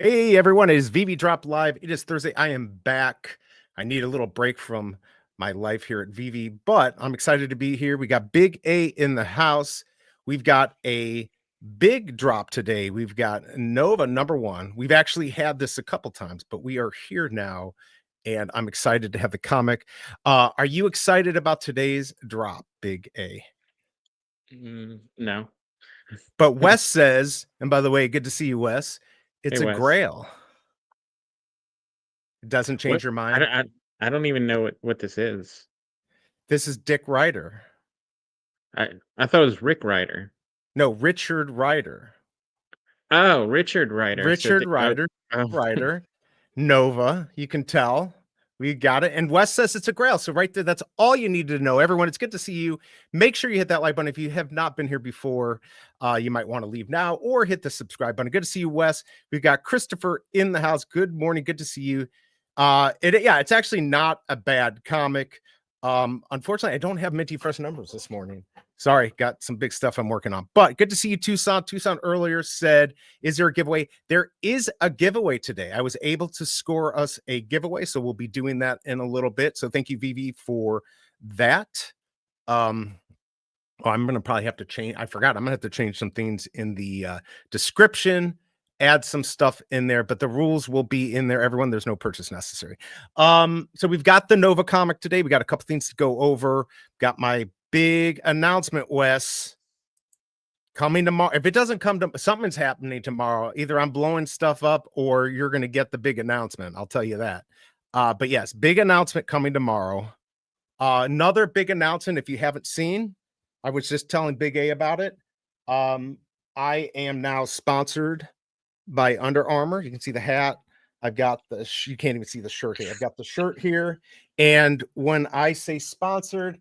Hey everyone, it is Veve Drop Live. It is Thursday. I am back. I need a little break from my life here at Veve, but I'm excited to be here. We got Big A in the house. We've got a big drop today. We've got Nova #1. We've actually had this a couple times, but we are here now, and I'm excited to have the comic. Are you excited about today's drop, Big A? No. But Wes says, and by the way, good to see you, Wes. Hey, It's a Wes. grail. It doesn't What? change your I mind. don't I don't even know what this is. This is Dick Ryder. I thought it was Rick Ryder. No, Richard Ryder. Oh, Richard Ryder. Richard Ryder, Oh. Ryder, Nova. You can tell. We got it. And Wes says it's a grail. So right there, that's all you need to know. Everyone, it's good to see you. Make sure you hit that like button. If you have not been here before, you might want to leave now or hit the subscribe button. Good to see you, Wes. We've got Christopher in the house. Good morning. Good to see you. It's actually not a bad comic. Unfortunately, I don't have minty fresh numbers this morning. Sorry, got some big stuff I'm working on. But good to see you, Tucson. Tucson earlier said, is there a giveaway? There is a giveaway today. I was able to score us a giveaway, so we'll be doing that in a little bit. So thank you, Veve, for that. I'm going to probably have to change. I forgot. I'm going to have to change some things in the description, add some stuff in there, but the rules will be in there, everyone. There's no purchase necessary. So we've got the Nova comic today. We got a couple things to go over. Got my big announcement, Wes, coming tomorrow. If it doesn't come to something's happening tomorrow, either I'm blowing stuff up or you're going to get the big announcement. I'll tell you that. But yes, big announcement coming tomorrow. Another big announcement. If you haven't seen, I was just telling Big A about it. I am now sponsored by Under Armour. You can see the hat. I've got the, you can't even see the shirt here. I've got the shirt here. And when I say sponsored,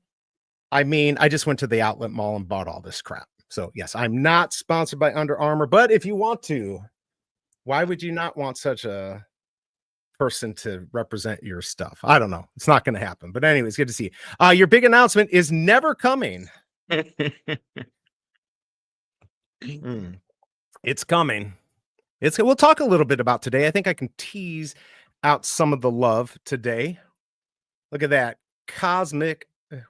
I mean, I just went to the outlet mall and bought all this crap. So yes, I'm not sponsored by Under Armour, but if you want to, why would you not want such a person to represent your stuff? I don't know. It's not going to happen. But anyways, good to see you. Your big announcement is never coming. It's coming. We'll talk a little bit about today. I think I can tease out some of the love today. Look at that. Cosmic.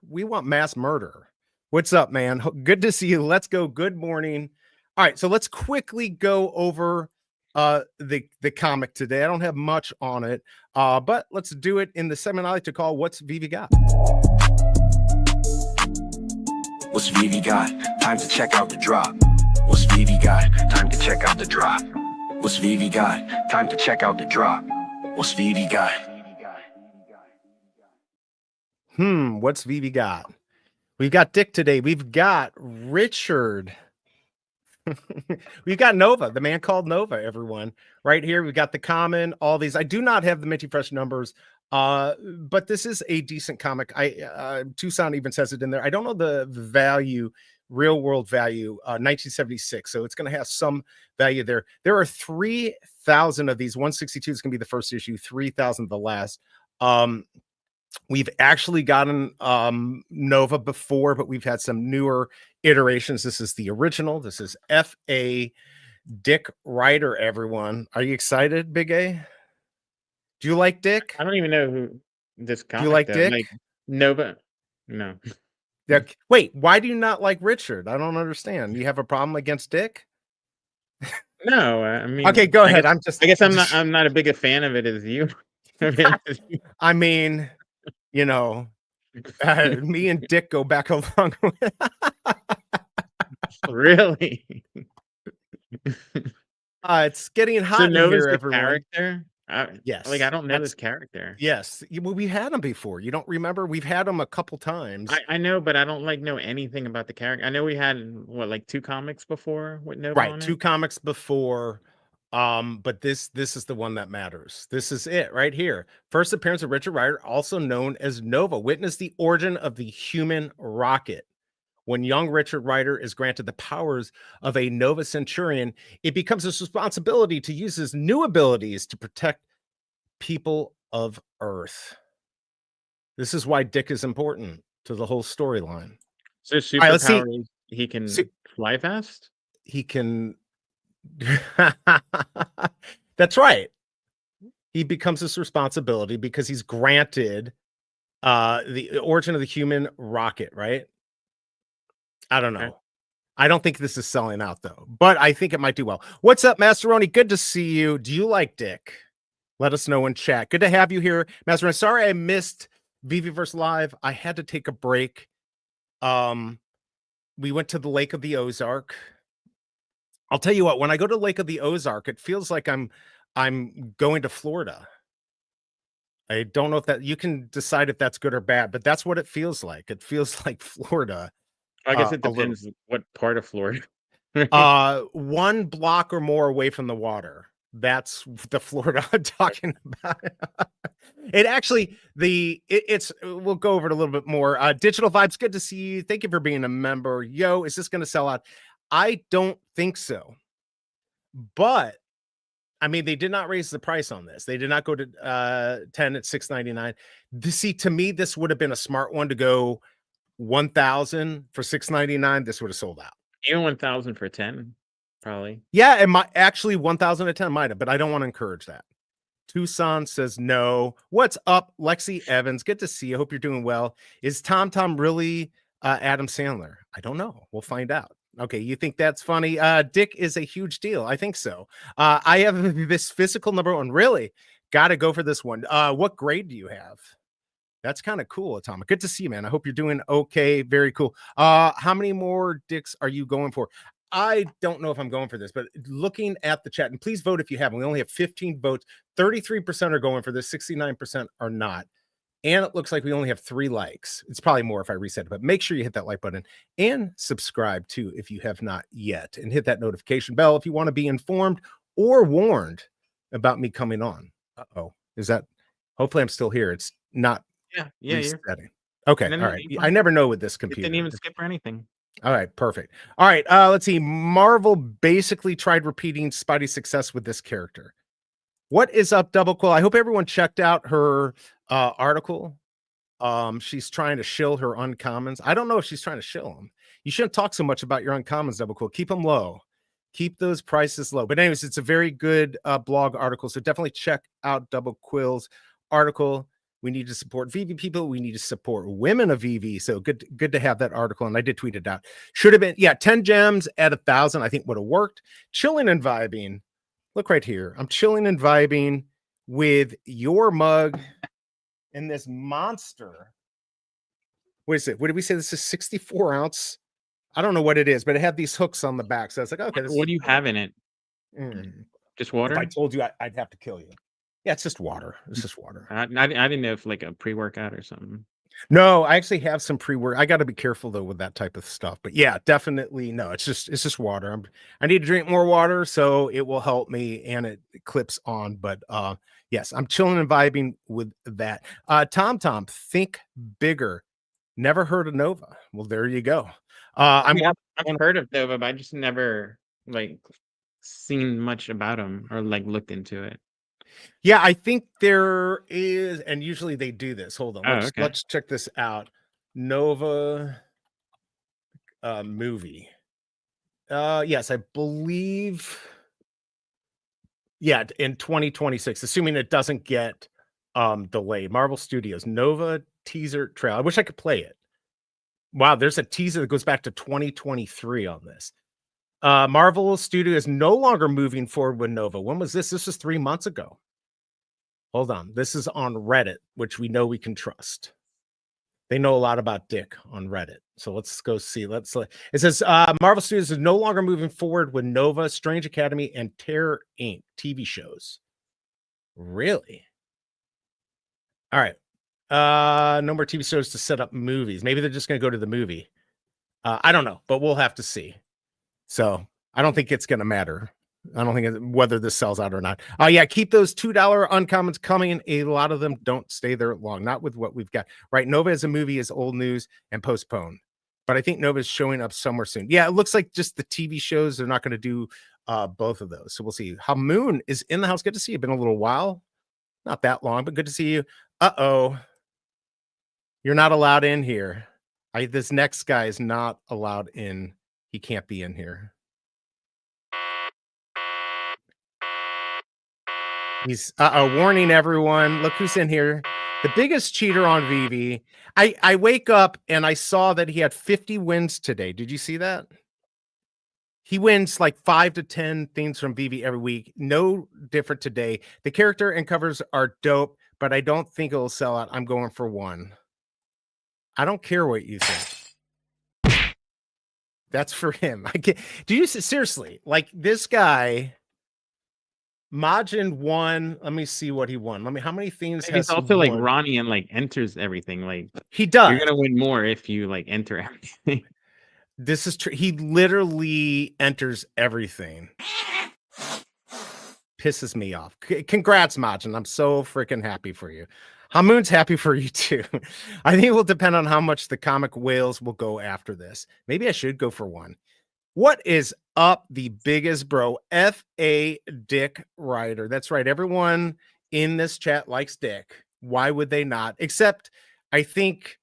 We want mass murder. What's up, man? Good to see you. Let's go. Good morning. All right, so let's quickly go over the comic today. I don't have much on it, but let's do it in the segment I like to call What's Veve Got? What's Veve got? Time to check out the drop. What's Veve got? Time to check out the drop. What's Veve got? Time to check out the drop. What's Veve got? What's Veve got? We've got Dick today. We've got Richard. We've got Nova, the man called Nova, everyone. Right here, we've got the common, all these. I do not have the minty fresh numbers, but this is a decent comic. Tucson even says it in there. I don't know the value, real world value, 1976. So it's going to have some value there. There are 3,000 of these. 162 is going to be the first issue, 3,000 the last. We've actually gotten Nova before, but we've had some newer iterations. This is the original. This is F.A. Dick Ryder, everyone. Are you excited, Big A? Do you like Dick? I don't even know who this comic. Do you like though. Dick? Like Nova? No. Wait, why do you not like Richard? I don't understand. You have a problem against Dick? No, I mean. Okay, go ahead. I guess I'm not a big a fan of it as you. I mean, you know, me and Dick go back a long way. Really? It's getting hot So in Nova's here, the everyone. character? Yes. Like I don't know this character. Yes. Well, we had him before. You don't remember? We've had him a couple times. I know, but I don't know anything about the character. I know we had like 2 comics before with Nova Right, on 2 it. comics before. But this is the one that matters. This is it right here. First appearance of Richard Ryder, also known as Nova. Witness the origin of the human rocket. When young Richard Ryder is granted the powers of a Nova Centurion, it becomes his responsibility to use his new abilities to protect people of Earth. This is why Dick is important to the whole storyline. So superpower, he can fly fast? He can That's right. He becomes his responsibility because he's granted the origin of the human rocket, right? I don't Okay. know. I don't think this is selling out though, but I think it might do well. What's up, Masteroni? Good to see you. Do you like Dick? Let us know in chat. Good to have you here, Masteroni. Sorry I missed Viviverse Live. I had to take a break. We went to the Lake of the Ozark. I'll tell you what, when I go to Lake of the Ozark, it feels like I'm going to Florida. I don't know if that you can decide if that's good or bad, but that's what it feels like. It feels like Florida. I guess it A little. depends what part of Florida. 1 block or more away from the water. That's the Florida I'm talking about. It actually it's we'll go over it a little bit more. Digital Vibes, good to see you. Thank you for being a member. Yo, is this going to sell out? I don't think so. But I mean, they did not raise the price on this. They did not go to 10 at $6.99. See, to me, this would have been a smart one to go 1,000 for $6.99. This would have sold out. Even 1,000 for 10, probably. Yeah, it might actually 1,000 at 10 might have, but I don't want to encourage that. Tucson says no. What's up, Lexi Evans? Good to see you. Hope you're doing well. Is Tom really Adam Sandler? I don't know. We'll find out. Okay, you think that's funny? Dick is a huge deal. I think so. I have this physical number 1. Really? Got to go for this one. What grade do you have? That's kind of cool, Atomic. Good to see you, man. I hope you're doing okay. Very cool. How many more dicks are you going for? I don't know if I'm going for this, but looking at the chat, and please vote if you haven't. We only have 15 votes. 33% are going for this. 69% are not. And it looks like we only have 3 likes. It's probably more if I reset it, but make sure you hit that like button and subscribe too if you have not yet, and hit that notification bell if you want to be informed or warned about me coming on. Uh-oh. Is that, hopefully I'm still here. It's not Yeah, resetting. Okay. All right. I never know with this it computer. didn't even skip or anything. All right, perfect. All right, let's see. Marvel basically tried repeating Spidey's success with this character. What is up, Double Quill? I hope everyone checked out her article. She's trying to shill her uncommons. I don't know if she's trying to shill them. You shouldn't talk so much about your uncommons, Double Quill. Keep them low. Keep those prices low. But anyways, it's a very good blog article, so definitely check out Double Quill's article. We need to support Veve people. We need to support women of Veve. So good to have that article. And I did tweet it out. Should have been, 10 gems at 1,000, I think would have worked. Chilling and vibing. Look right here. I'm chilling and vibing with your mug and this monster. What is it? What did we say? This is 64 ounce. I don't know what it is, but it had these hooks on the back. So I was like, okay. What do you have in it? Just water? If I told you, I'd have to kill you. Yeah, it's just water. It's just water. I didn't know if like a pre-workout or something. No, I actually have some pre-work. I got to be careful though with that type of stuff. But yeah, definitely no. It's just water. I need to drink more water, so it will help me, and it clips on. But yes, I'm chilling and vibing with that. Tom, think bigger. Never heard of Nova. Well, there you go. I've heard of Nova, but I just never like seen much about him or like looked into it. Yeah, I think there is, and usually they do this. Hold on, let's check this out. Nova movie. Yes, I believe. Yeah, in 2026, assuming it doesn't get delayed. Marvel Studios Nova teaser trailer. I wish I could play it. Wow, there's a teaser that goes back to 2023 on this. Marvel Studios no longer moving forward with Nova. When was this? This was 3 months ago. Hold on. This is on Reddit, which we know we can trust. They know a lot about Dick on Reddit. So let's go see. It says Marvel Studios is no longer moving forward with Nova, Strange Academy, and Terror Inc. TV shows. Really? All right. No more TV shows to set up movies. Maybe they're just going to go to the movie. I don't know, but we'll have to see. So I don't think it's going to matter. I don't think whether this sells out or not. Yeah, keep those $2 uncommons coming. A lot of them don't stay there long, not with what we've got. Right, Nova as a movie is old news and postponed. But I think Nova is showing up somewhere soon. Yeah, it looks like just the TV shows, they're not going to do both of those. So we'll see. Hamoon is in the house. Good to see you. Been a little while. Not that long, but good to see you. Uh-oh. You're not allowed in here. This next guy is not allowed in. He can't be in here. He's warning everyone. Look who's in here. The biggest cheater on Veve. I wake up and I saw that he had 50 wins today. Did you see that? He wins like 5 to 10 things from Veve every week. No different today. The character and covers are dope, but I don't think it'll sell out. I'm going for 1. I don't care what you think. That's for him. I can't. Do you seriously like this guy? Majin won. Let me see what he won. How many things And has he's he also like won? Ronnie and like enters everything. Like He does. you're gonna win more if you like enter everything. This is true. He literally enters everything. Pisses me off. Congrats, Majin. I'm so freaking happy for you. Hamoon's happy for you too. I think it will depend on how much the comic whales will go after this. Maybe I should go for 1. What is up, the biggest bro? F.A. Dick Ryder. That's right. Everyone in this chat likes Dick. Why would they not? Except I think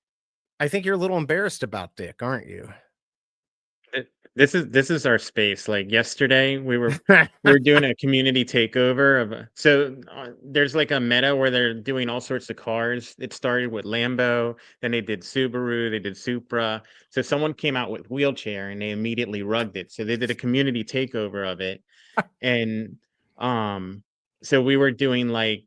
you're a little embarrassed about Dick, aren't you? This is our space. Like yesterday, we were doing a community takeover of there's like a meta where they're doing all sorts of cars. It started with Lambo, then they did Subaru, they did Supra. So someone came out with wheelchair and they immediately rugged it. So they did a community takeover of it, and so we were doing like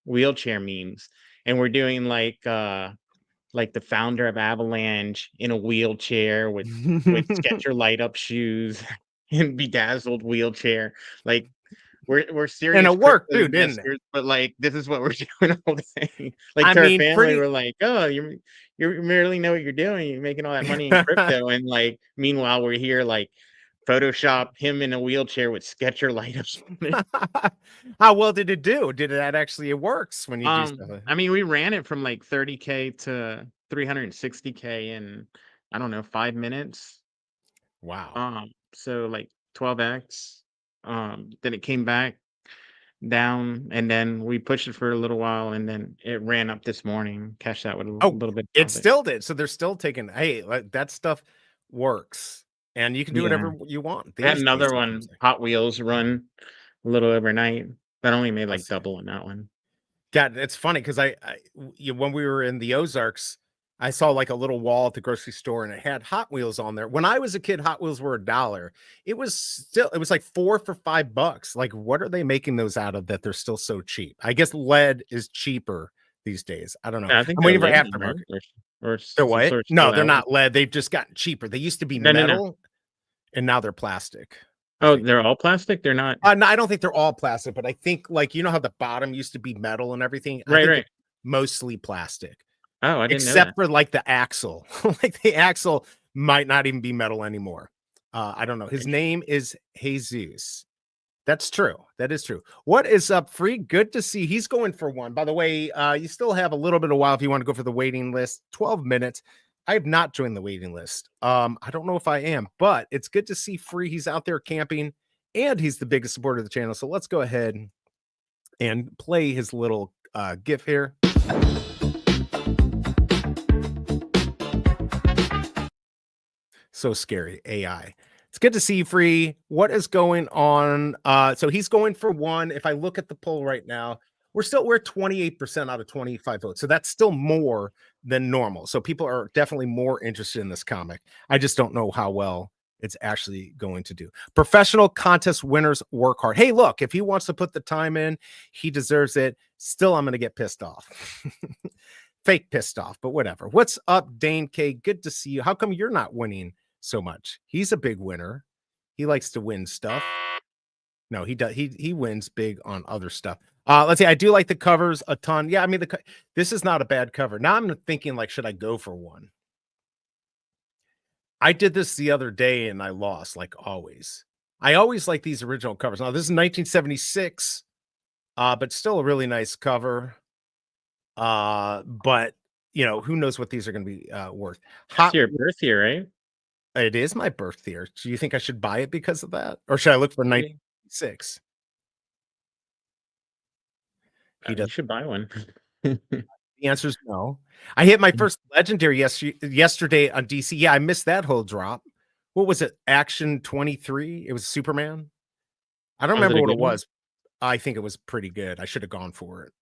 wheelchair memes, and we're doing like the founder of Avalanche in a wheelchair with Sketcher light up shoes and bedazzled wheelchair. Like we're serious. And it worked crypto too, didn't it? investors, but like this is what we're doing all day. Like I to our mean, family, we're like, oh, you merely know what you're doing. You're making all that money in crypto, and like meanwhile we're here like Photoshop him in a wheelchair with Sketcher light up. How well did it do? Did that actually, it works when you do stuff? I mean, we ran it from like 30K to 360K in, I don't know, 5 minutes. Wow. So like 12x. Then it came back down, and then we pushed it for a little while, and then it ran up this morning. Cashed out with a little bit. It still did. So they're still taking. Hey, like, that stuff works, and you can do whatever you want. I had another one, Hot Wheels, run a little overnight. That only made like double on that one. God, it's funny because when we were in the Ozarks, I saw like a little wall at the grocery store and it had Hot Wheels on there. When I was a kid, Hot Wheels were $1. It was like 4 for $5. Like, what are they making those out of that they're still so cheap? I guess lead is cheaper these days. I don't know. Yeah, I think I'm waiting for aftermarket. They're what? No, they're not lead. They've just gotten cheaper. They used to be metal, and now they're plastic. Oh, they're all plastic? They're not? No, I don't think they're all plastic, but I think, like, you know how the bottom used to be metal and everything? Right. Mostly plastic. Oh, I didn't know except for like the axle. Like the axle might not even be metal anymore. I don't know. His name is Jesus. That's true. That is true. What is up, Free? Good to see. He's going for 1. By the way, you still have a little bit of while if you want to go for the waiting list. 12 minutes. I have not joined the waiting list. I don't know if I am, but it's good to see Free. He's out there camping, and he's the biggest supporter of the channel. So let's go ahead and play his little GIF here. So scary. AI. It's good to see you, Free. What is going on? So he's going for 1. If I look at the poll right now, we're 28% out of 25 votes. So that's still more than normal. So people are definitely more interested in this comic. I just don't know how well it's actually going to do. Professional contest winners work hard. Hey, look, if he wants to put the time in, he deserves it. Still, I'm going to get pissed off. Fake pissed off, but whatever. What's up, Dane K? Good to see you. How come you're not winning so much? He's a big winner. He likes to win stuff. No, he does. He wins big on other stuff. Let's see. I do like the covers a ton. Yeah, I mean, this is not a bad cover. Now I'm thinking, like, should I go for 1? I did this the other day and I lost, like always. I always like these original covers. Now, this is 1976, but still a really nice cover. But you know, who knows what these are going to be worth. It's your birth year, right? It is my birth year. Do you think I should buy it because of that? Or should I look for 1996? You should buy one. The answer is no. I hit my first legendary yesterday on DC. Yeah, I missed that whole drop. What was it? Action 23? It was Superman. I don't remember what it was. I think it was pretty good. I should have gone for it.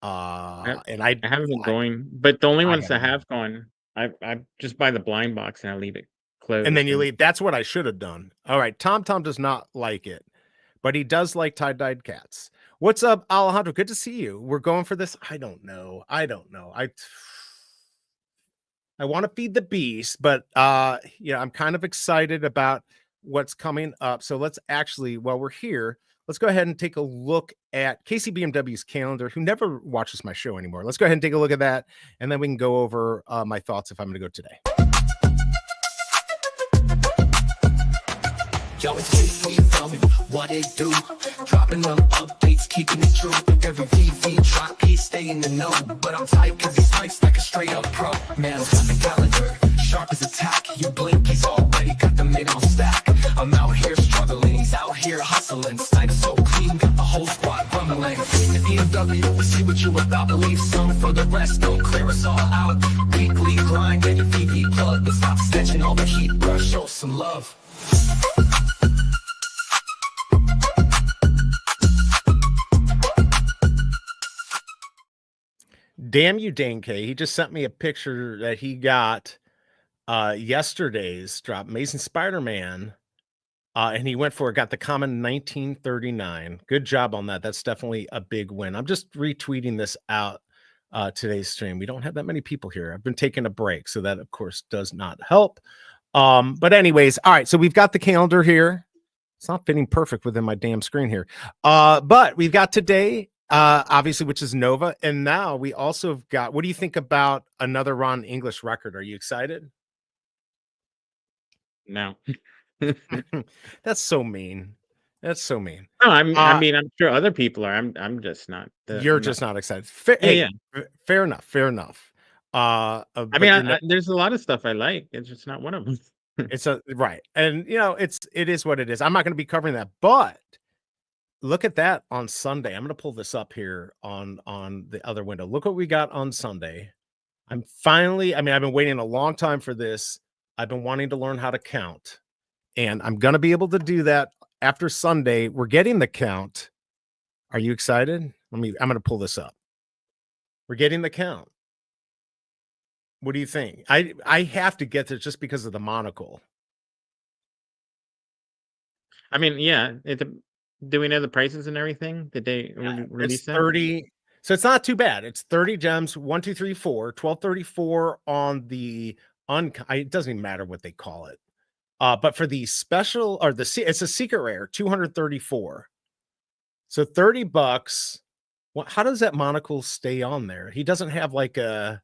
And I haven't been going, but the only ones that have gone, I just buy the blind box and I leave it closed. And then you leave. That's what I should have done. All right. Tom does not like it, but he does like tie-dyed cats. What's up, Alejandro? Good to see you. We're going for this. I don't know. I want to feed the beast, but I'm kind of excited about what's coming up. So let's actually, while we're here, let's go ahead and take a look at Casey BMW's calendar, who never watches my show anymore. Let's go ahead and take a look at that, and then we can go over my thoughts if I'm going to go today. Yo, it's Keith from the film, what it do? Dropping them updates, keeping it true. Every VV drop, he stay in the know. But I'm tight cause he's nice like a straight up pro. Man's got the calendar, sharp as attack. You blink, he's already got the mid on stack. I'm out here struggling, he's out here hustling. Snipe so clean, got the whole squad rumbling. The BMW, we see what you about. Leave some for the rest, don't clear us all out. Weekly grind, get your VV plug. But stop snatching all the heat, bro, show some love. Damn you, Dane K. He just sent me a picture that he got yesterday's drop, Amazing Spider-Man. And he went for it, got the common 1939. Good job on that. That's definitely a big win. I'm just retweeting this out today's stream. We don't have that many people here. I've been taking a break, so that, of course, does not help. But anyways, all right, so we've got the calendar here. It's not fitting perfect within my damn screen here. But we've got today, obviously, which is Nova. And now we also have got, what do you think about another Ron English record? Are you excited? No. That's so mean. That's so mean. No, I mean, I'm sure other people are. I'm just not. You're just not excited. Yeah. Fair enough. Fair enough. I mean, there's a lot of stuff I like. It's just not one of them. It's right. And it is what it is. I'm not going to be covering that, but look at that on Sunday. I'm going to pull this up here on the other window. Look what we got on Sunday. I've been waiting a long time for this. I've been wanting to learn how to count, and I'm going to be able to do that after Sunday. We're getting the count. Are you excited? I'm going to pull this up. We're getting the count. What do you think? I have to get this just because of the monocle. I mean, yeah. Do we know the prices and everything? Did they release that? 30. So it's not too bad. It's 30 gems, 1, 2, 3, 4, 1234 on the it doesn't even matter what they call it. But for the special or it's a secret rare, 234. So $30. Well, how does that monocle stay on there? He doesn't have like an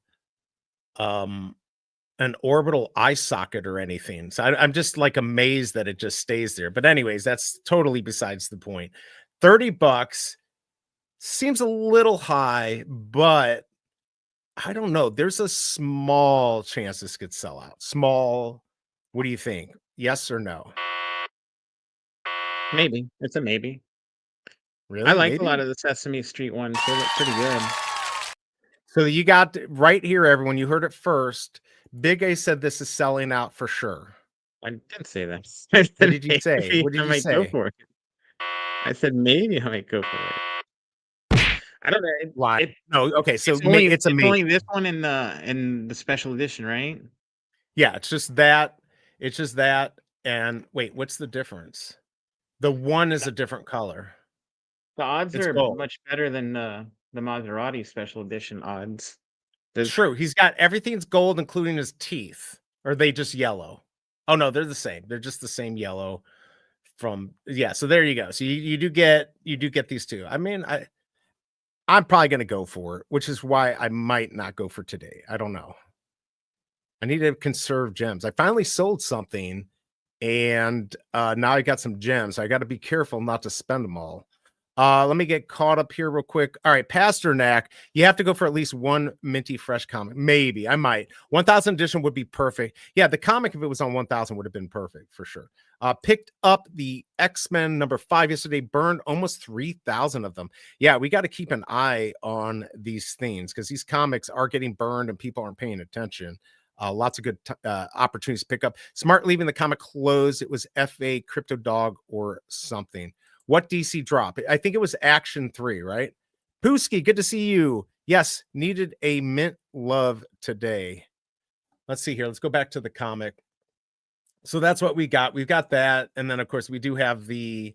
orbital eye socket or anything. So I'm just like amazed that it just stays there. But anyways, that's totally besides the point. $30 seems a little high, but I don't know. There's a small chance this could sell out. Small. What do you think? Yes or no? Maybe. It's a maybe. Really? I like a lot of the Sesame Street ones. They look pretty good. So you got right here, everyone. You heard it first. BigA said this is selling out for sure. I didn't say that. What did you say? What did you say? Go for it. I said maybe I might go for it. I don't know. Why? No. Okay. So it's only this one in the special edition, right? Yeah. It's just that. It's just that. And wait, what's the difference? The one is a different color. The odds are much better than the Maserati special edition odds. True. He's got everything's gold, including his teeth. Or are they just yellow? Oh no, they're the same. They're just the same yellow so there you go. So you do get these two. I mean, I'm probably gonna go for it, which is why I might not go for today. I don't know. I need to conserve gems. I finally sold something, and now I got some gems. So I got to be careful not to spend them all. Let me get caught up here real quick. All right, Pasternak, you have to go for at least one minty fresh comic. Maybe I might. 1000 edition would be perfect. Yeah, the comic, if it was on 1000, would have been perfect for sure. Picked up the X-Men #5 yesterday, burned almost 3000 of them. Yeah, we got to keep an eye on these things because these comics are getting burned and people aren't paying attention. Lots of good opportunities to pick up. Smart leaving the comic closed. It was FA Crypto Dog or something. What DC drop? I think it was Action 3, right? Pooski, good to see you. Yes, needed a mint love today. Let's see here. Let's go back to the comic. So that's what we got. We've got that. And then, of course, we do have the,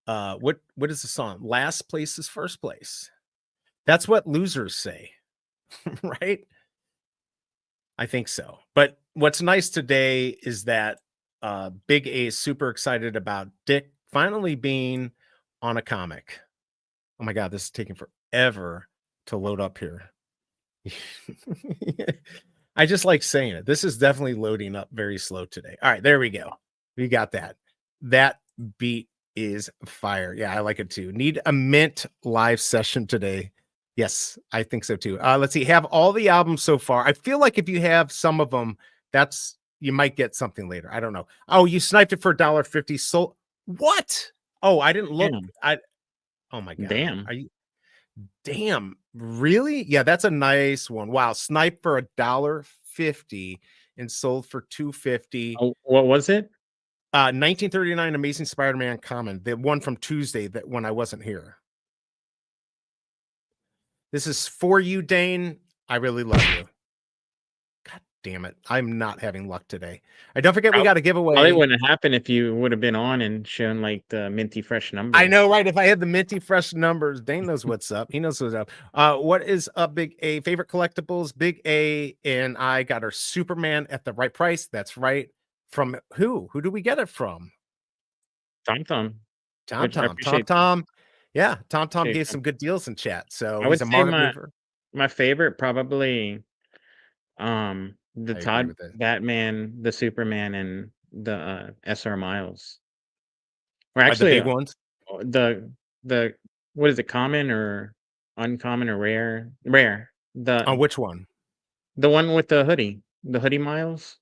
what is the song? Last place is first place. That's what losers say, right? I think so. But what's nice today is that Big A is super excited about Dick finally being on a comic. Oh my God, this is taking forever to load up here. I just like saying it. This is definitely loading up very slow today. All right, there we go. We got that. That beat is fire. Yeah, I like it too. Need a mint live session today. Yes, I think so too. Let's see. Have all the albums so far. I feel like if you have some of them, that's you might get something later. I don't know. Oh, you sniped it for $1.50. So what? Oh, I didn't look. Damn. Oh my God. Damn. Are you damn really? Yeah, that's a nice one. Wow. Sniped for $1.50 and sold for $2.50. Oh, what was it? 1939 Amazing Spider-Man common, the one from Tuesday that when I wasn't here. This is for you, Dane. I really love you. God damn it. I'm not having luck today. I don't forget we got a giveaway. Probably wouldn't happen if you would have been on and shown like the minty fresh numbers. I know, right? If I had the minty fresh numbers, Dane knows what's up. He knows what's up. What is up, Big A? Favorite collectibles? Big A and I got our Superman at the right price. That's right. From who? Who do we get it from? Tom. Tom. Yeah, Tom gave some good deals in chat. So I would he's a say market mover. My favorite probably the Todd Batman, the Superman, and the SR Miles. Or actually the big ones. The what is it, common or uncommon or rare? Rare. On which one? The one with the hoodie. The hoodie Miles.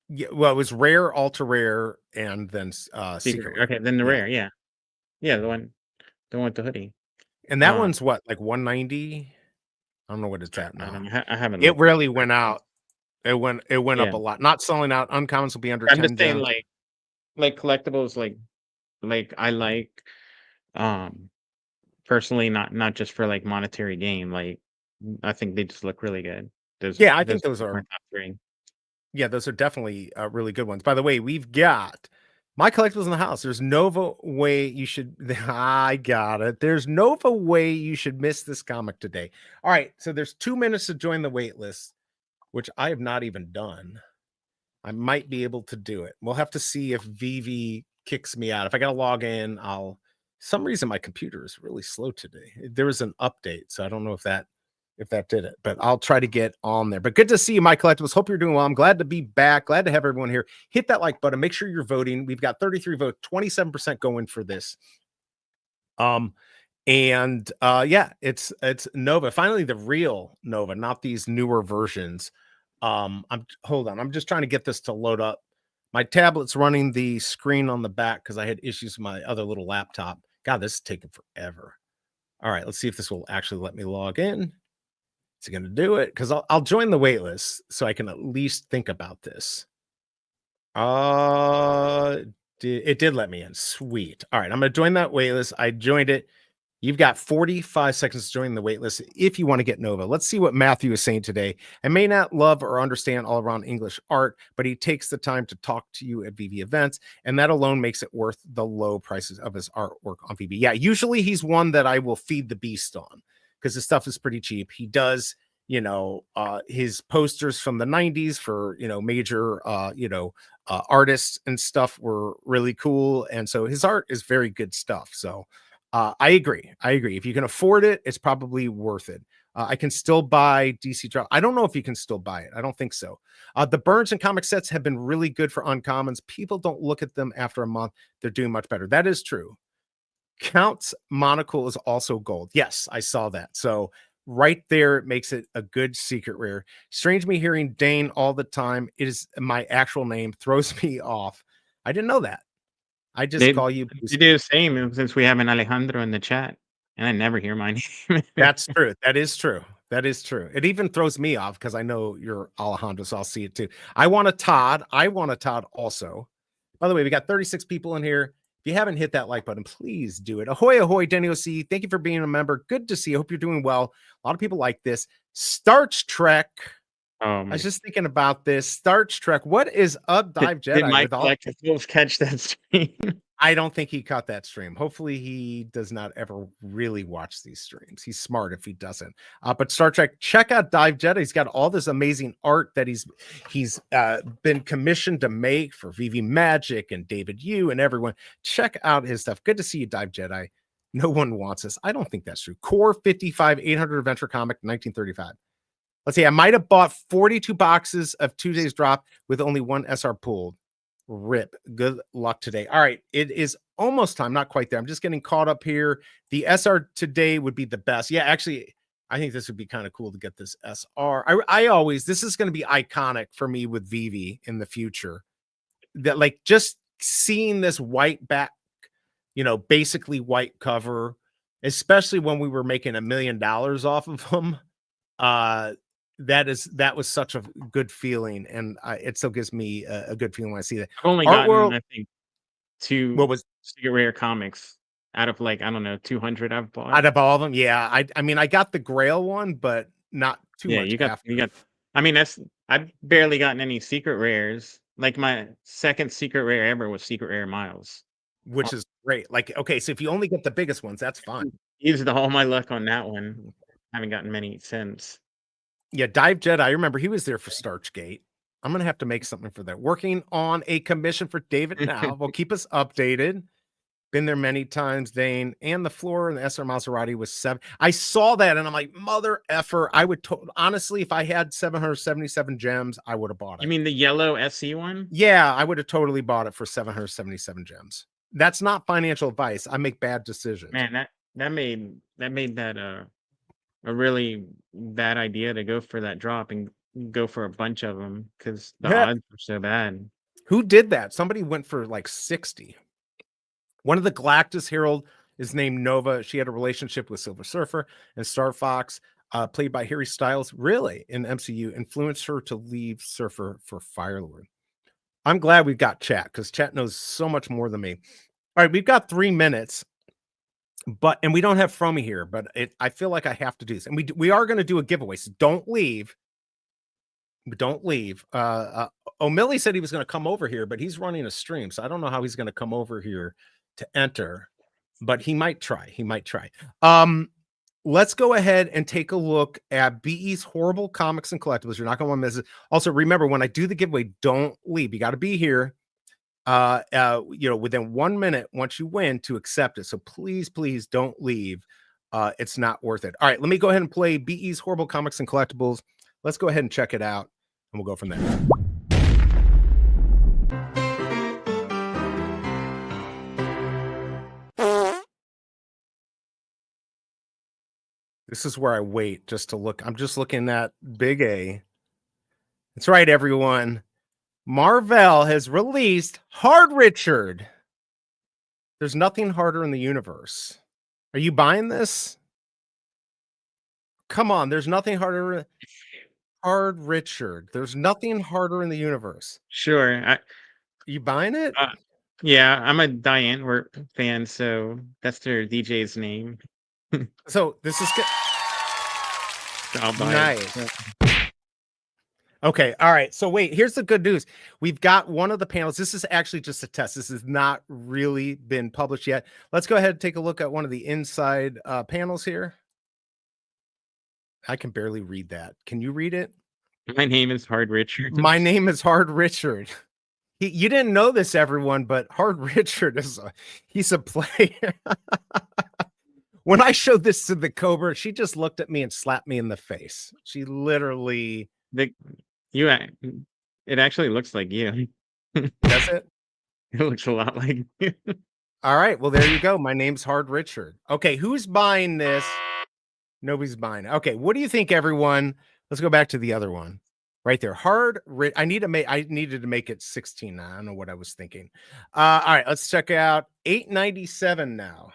Yeah, well, it was rare, ultra rare, and then secret. Okay, then the rare, yeah. Yeah, the one with the hoodie. And that one's what, like 190? I don't know what it's at now. I haven't. It really went out. It went up a lot. Not selling out. Uncommons will be under 10. I'm just saying, like collectibles, like I like, personally, not just for like monetary gain. Like I think they just look really good. I think those are top three. Yeah, those are definitely really good ones. By the way, we've got my collectibles in the house. There's Nova way you should. I got it. There's Nova way you should miss this comic today. All right, so there's 2 minutes to join the wait list, which I have not even done. I might be able to do it. We'll have to see if Veve kicks me out. If I got to log in, some reason my computer is really slow today. There was an update, so I don't know if that did it, but I'll try to get on there. But good to see you, my collectibles. Hope you're doing well. I'm glad to be back. Glad to have everyone here. Hit that like button. Make sure you're voting. We've got 33 votes, 27% going for this. Yeah, it's Nova. Finally, the real Nova, not these newer versions. Hold on. I'm just trying to get this to load up. My tablet's running the screen on the back because I had issues with my other little laptop. God, this is taking forever. All right, let's see if this will actually let me log in. Is it going to do it? Because I'll join the wait list so I can at least think about this. It did let me in. Sweet. All right, I'm going to join that wait list. I joined it. You've got 45 seconds to join the wait list if you want to get Nova. Let's see what Matthew is saying today. I may not love or understand all around English art, but he takes the time to talk to you at Veve events, and that alone makes it worth the low prices of his artwork on Veve. Yeah, usually he's one that I will feed the beast on because his stuff is pretty cheap. He does, his posters from the 90s for, major, artists and stuff were really cool. And so his art is very good stuff. So I agree. If you can afford it, it's probably worth it. I can still buy DC Drop. I don't know if you can still buy it. I don't think so. The Burns and comic sets have been really good for uncommons. People don't look at them after a month. They're doing much better. That is true. Count's monocle is also gold. Yes, I saw that. So right there, it makes it a good secret rare. Strange me hearing Dane all the time. It is my actual name. Throws me off. I didn't know that. I just call you. You do the same since we have an Alejandro in the chat, and I never hear my name. That's true. That is true. It even throws me off because I know you're Alejandro, so I'll see it too. I want a Todd also. By the way, we got 36 people in here. If you haven't hit that like button, please do it. Ahoy, ahoy, Denny OC. Thank you for being a member. Good to see you. Hope you're doing well. A lot of people like this. Starch Trek. I was just thinking about this. Starch Trek. What is up, Dive Jedi? Did my collectibles catch that stream? I don't think he caught that stream. Hopefully he does not ever really watch these streams. He's smart if he doesn't. But Star Trek, check out Dive Jedi. He's got all this amazing art that he's been commissioned to make for Veve Magic and David Yu and everyone. Check out his stuff. Good to see you, Dive Jedi. No one wants us. I don't think that's true. Core 55 800 Adventure Comic 1935. Let's see. I might have bought 42 boxes of Tuesday's drop with only one SR pulled. Rip. Good luck today. All right, it is almost time. Not quite there. I'm just getting caught up here. The SR today would be the best. Yeah, actually, I think this would be kind of cool to get this SR. I always, this is going to be iconic for me with Veve in the future. That like just seeing this white back, basically white cover, especially when we were making $1 million off of them. That was such a good feeling, and it still gives me a good feeling when I see that. I've only gotten, I think, 2 secret rare comics out of, like, I don't know, 200 I've bought. Out of all of them, yeah. I mean, I got the Grail one, but not too much. Yeah, you got. I mean, I've barely gotten any secret rares. Like my second secret rare ever was Secret Rare Miles, which is great. Like, okay, so if you only get the biggest ones, that's fine. Used all my luck on that one. I haven't gotten many since. Yeah, Dive Jedi. I remember he was there for Starchgate. I'm gonna have to make something for that. Working on a commission for David now. Will keep us updated. Been there many times, Dane. And the floor in the SR Maserati was 7. I saw that and I'm like, mother effer. I would honestly, if I had 777 gems, I would have bought it. You mean the yellow SE one? Yeah, I would have totally bought it for 777 gems. That's not financial advice. I make bad decisions. Man, that made that a really bad idea to go for that drop and go for a bunch of them because the odds were so bad. Who did that? Somebody went for like 60. One of the Galactus Herald is named Nova. She had a relationship with Silver Surfer, and Star Fox, played by Harry Styles, really in MCU, influenced her to leave Surfer for Firelord. I'm glad we've got chat because chat knows so much more than me. All right, we've got 3 minutes. And we don't have Fromy here, but I feel like I have to do this. And we are going to do a giveaway, so don't leave. Don't leave. O'Milly said he was going to come over here, but he's running a stream, so I don't know how he's going to come over here to enter, but he might try. Let's go ahead and take a look at BE's horrible comics and collectibles. You're not going to want to miss it. Also, remember, when I do the giveaway, don't leave. You got to be here. Within 1 minute once you win to accept it. So please don't leave. It's not worth it. All right, let me go ahead and play BE's horrible comics and collectibles. Let's go ahead and check it out, and we'll go from there. This is where I wait just to look. I'm just looking at BigA. That's right, everyone. Marvel has released Hard Richard. There's nothing harder in the universe. Are you buying this? Come on, there's nothing harder. Hard Richard. There's nothing harder in the universe. Sure. You buying it? Yeah, I'm a Diane Work fan, so that's their DJ's name. So this is good. I'll buy nice. it. Okay, all right. So wait, here's the good news. We've got one of the panels. This is actually just a test. This has not really been published yet. Let's go ahead and take a look at one of the inside panels here. I can barely read that. Can you read it? My name is Hard Richard. My name is Hard Richard. You didn't know this, everyone, but Hard Richard he's a player. When I showed this to the Cobra, she just looked at me and slapped me in the face. She literally. It actually looks like you. Does it? It looks a lot like you. All right. Well, there you go. My name's Hard Richard. Okay, who's buying this? Nobody's buying it. Okay, what do you think, everyone? Let's go back to the other one. Right there. I needed to make it 16. I don't know what I was thinking. All right, let's check out 897 now.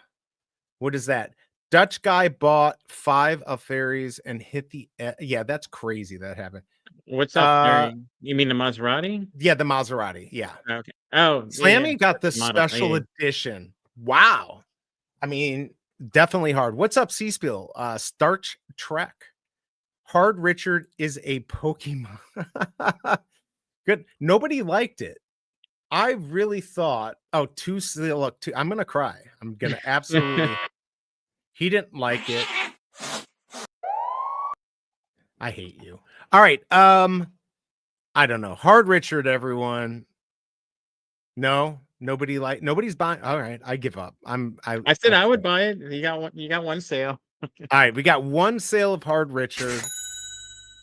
What is that? Dutch guy bought 5 of fairies and hit the yeah, that's crazy that happened. What's up there? You mean the Maserati? Yeah, the Maserati. Yeah. Okay. Oh, Slammy got the that's the model. special Yeah. edition. Wow. I mean, definitely hard. What's up, C-Spiel? Starch Trek. Hard Richard is a Pokemon. Good. Nobody liked it. I really thought, oh, look, I'm gonna cry. I'm gonna absolutely. He didn't like it. I hate you. All right. I don't know. Hard Richard, everyone. No, nobody's buying. All right, I give up. I said I would buy it. You got one sale. All right, we got one sale of Hard Richard.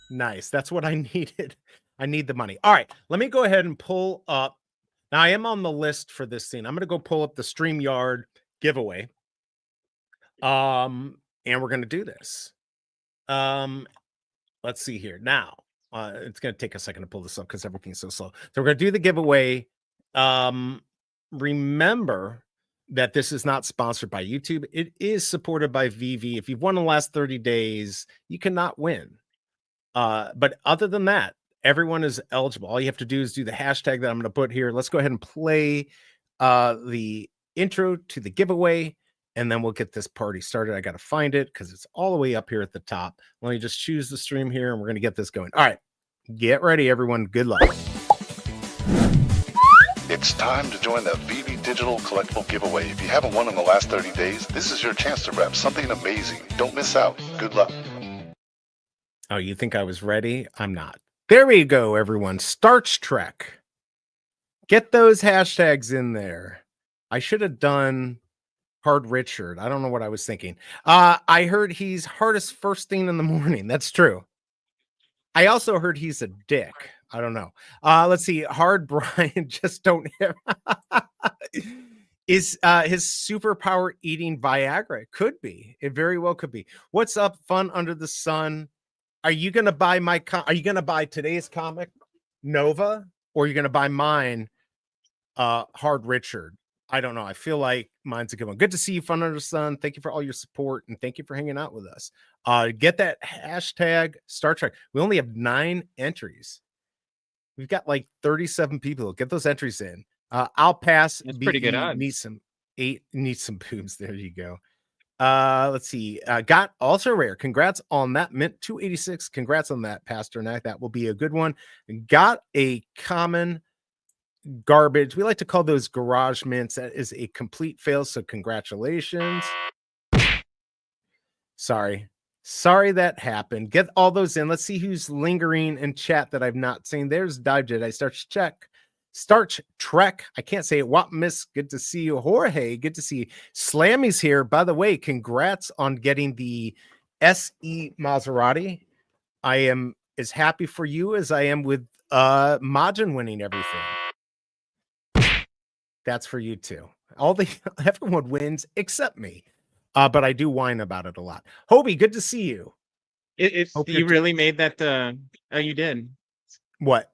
Nice. That's what I needed. I need the money. All right, let me go ahead and pull up. Now I am on the list for this scene. I'm going to go pull up the StreamYard giveaway. And we're going to do this. Let's see here. Now, it's going to take a second to pull this up because everything's so slow. So we're going to do the giveaway. Remember that this is not sponsored by YouTube. It is supported by Veve. If you've won in the last 30 days, you cannot win. But other than that, everyone is eligible. All you have to do is do the hashtag that I'm going to put here. Let's go ahead and play the intro to the giveaway, and then we'll get this party started. I got to find it because it's all the way up here at the top. Let me just choose the stream here, and we're going to get this going. All right, get ready, everyone. Good luck. It's time to join the Veve Digital Collectible Giveaway. If you haven't won in the last 30 days, this is your chance to wrap something amazing. Don't miss out. Good luck. Oh, you think I was ready? I'm not. There we go, everyone. Starch Trek. Get those hashtags in there. I should have done Hard Richard. I don't know what I was thinking. I heard he's hardest first thing in the morning. That's true. I also heard he's a dick. I don't know. Let's see. Hard Brian, just don't hit. Is his superpower eating Viagra? It could be. It very well could be. What's up, Fun Under the Sun? Are you gonna buy are you gonna buy today's comic, Nova, or are you gonna buy mine, Hard Richard? I don't know. I feel like mine's a good one. Good to see you, Fun Under the Sun. Thank you for all your support and thank you for hanging out with us. Get that hashtag Star Trek. We only have 9 entries. We've got like 37 people. Get those entries in. I'll pass. That's pretty good odds. Need some boobs. There you go. Let's see. Got also rare. Congrats on that. Mint 286. Congrats on that, Pasternak. That will be a good one. Got a common garbage. We like to call those garage mints. That is a complete fail. So congratulations. Sorry that happened. Get all those in. Let's see who's lingering in chat that I've not seen. There's Dive Jedi. Starch Trek. I can't say it. What Miss? Good to see you. Jorge. Good to see you. Slammy's here. By the way, congrats on getting the SE Maserati. I am as happy for you as I am with Majin winning everything. That's for you too. Everyone wins except me. But I do whine about it a lot. Hobie, good to see you. You really made that. Oh, you did. What?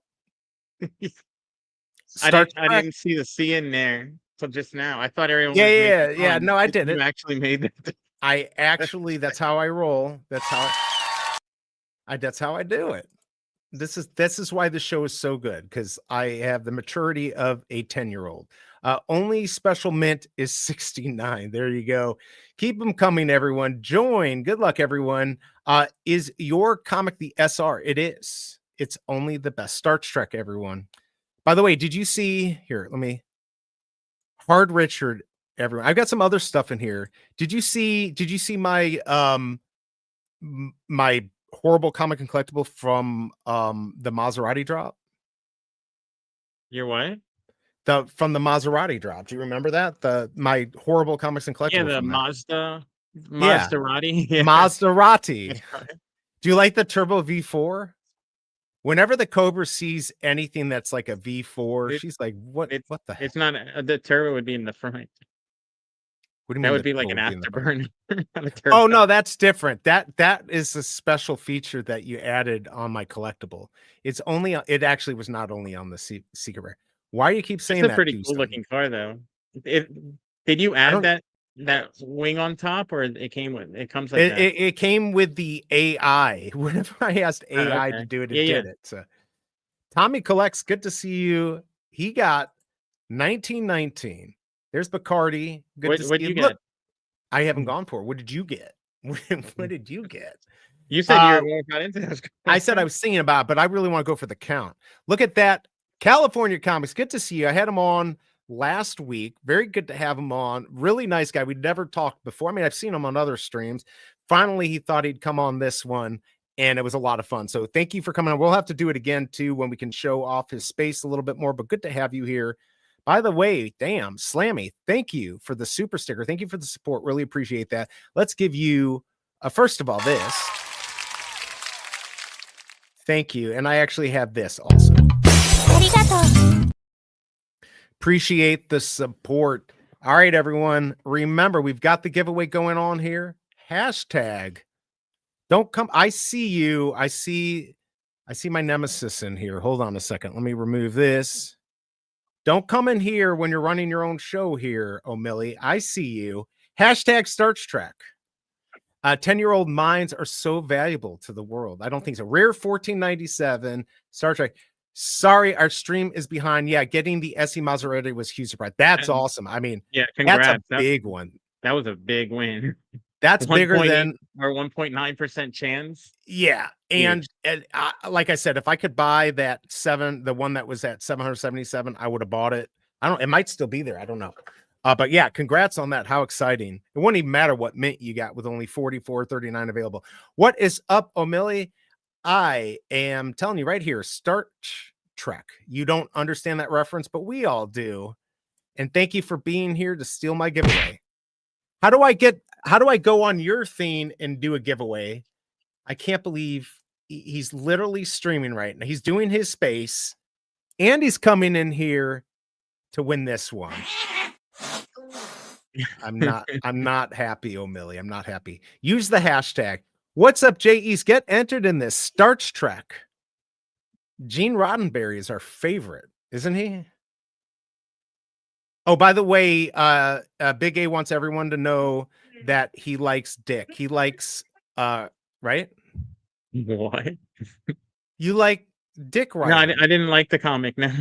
I didn't see the C in there until just now. I thought everyone. Yeah. No, I did it. You actually made that. That's how I roll. That's how I do it. This is why the show is so good, because I have the maturity of a 10-year-old. Only special mint is 69. There you go. Keep them coming, everyone. Join. Good luck, everyone. Is your comic the SR? It is. It's only the best. Star Trek, everyone. By the way, did you see here? Hard Richard, everyone. I've got some other stuff in here. Did you see my my horrible comic and collectible from the Maserati drop? Your what? From the Maserati drop. Do you remember that? My horrible comics and collectibles. Yeah, the Maserati. Yeah. Maserati. Do you like the Turbo V4? Whenever the Cobra sees anything that's like a V4, she's like, "What? What the heck?" It's not the turbo would be in the front. What do you mean? That would be like an afterburner. Oh no, that's different. That is a special feature that you added on my collectible. It actually was not only on the secret rare. Why do you keep saying that? It's a pretty cool looking car, though. Did you add that that wing on top, or it comes like It, that? it, it came with the AI. Whenever I asked Oh, AI to okay. do it, Yeah, it yeah. did it. So Tommy Collects, good to see you. He got 1919. There's Bacardi. Good to see What'd you. you Look, get? I haven't gone for it. What did you get? What did you get? You said you were Uh, going got into this. I said I was thinking about it, but I really want to go for the count. Look at that. California Comics. Good to see you. I had him on last week. Very good to have him on. Really nice guy. We'd never talked before. I mean, I've seen him on other streams. Finally, he thought he'd come on this one, and it was a lot of fun. So thank you for coming on. We'll have to do it again, too, when we can show off his space a little bit more, but good to have you here. By the way, damn, Slammy, thank you for the super sticker. Thank you for the support. Really appreciate that. Let's give you, first of all, this. Thank you. And I actually have this also. Appreciate the support. All right, everyone. Remember, we've got the giveaway going on here. Hashtag don't come. I see you. I see my nemesis in here. Hold on a second. Let me remove this. Don't come in here when you're running your own show here, O'Milly. I see you. Hashtag Starch Trek. 10-year-old minds are so valuable to the world. I don't think so. Rare 1497, Star Trek. Sorry, our stream is behind. Yeah, getting the SE Maserati was huge surprise. That's awesome. I mean, Yeah, that's a congrats. big one. That was a big win. That's bigger than or 1.9% chance. Yeah. Huge. And like I said, if I could buy the one that was at 777, I would have bought it. It might still be there. I don't know. But yeah, congrats on that. How exciting. It wouldn't even matter what mint you got with only 44.39 available. What is up, O'Milly? I am telling you right here, Starch Trek. You don't understand that reference, but we all do. And thank you for being here to steal my giveaway. How do I go on your thing and do a giveaway? I can't believe he's literally streaming right now. He's doing his space and he's coming in here to win this one. I'm not happy, O'Milly. I'm not happy. Use the hashtag. What's up, J.E.'s? Get entered in this Starch Trek. Gene Roddenberry is our favorite, isn't he? Oh, by the way, Big A wants everyone to know that he likes dick. He likes, right? What? You like dick No, writing? I didn't like the comic. No.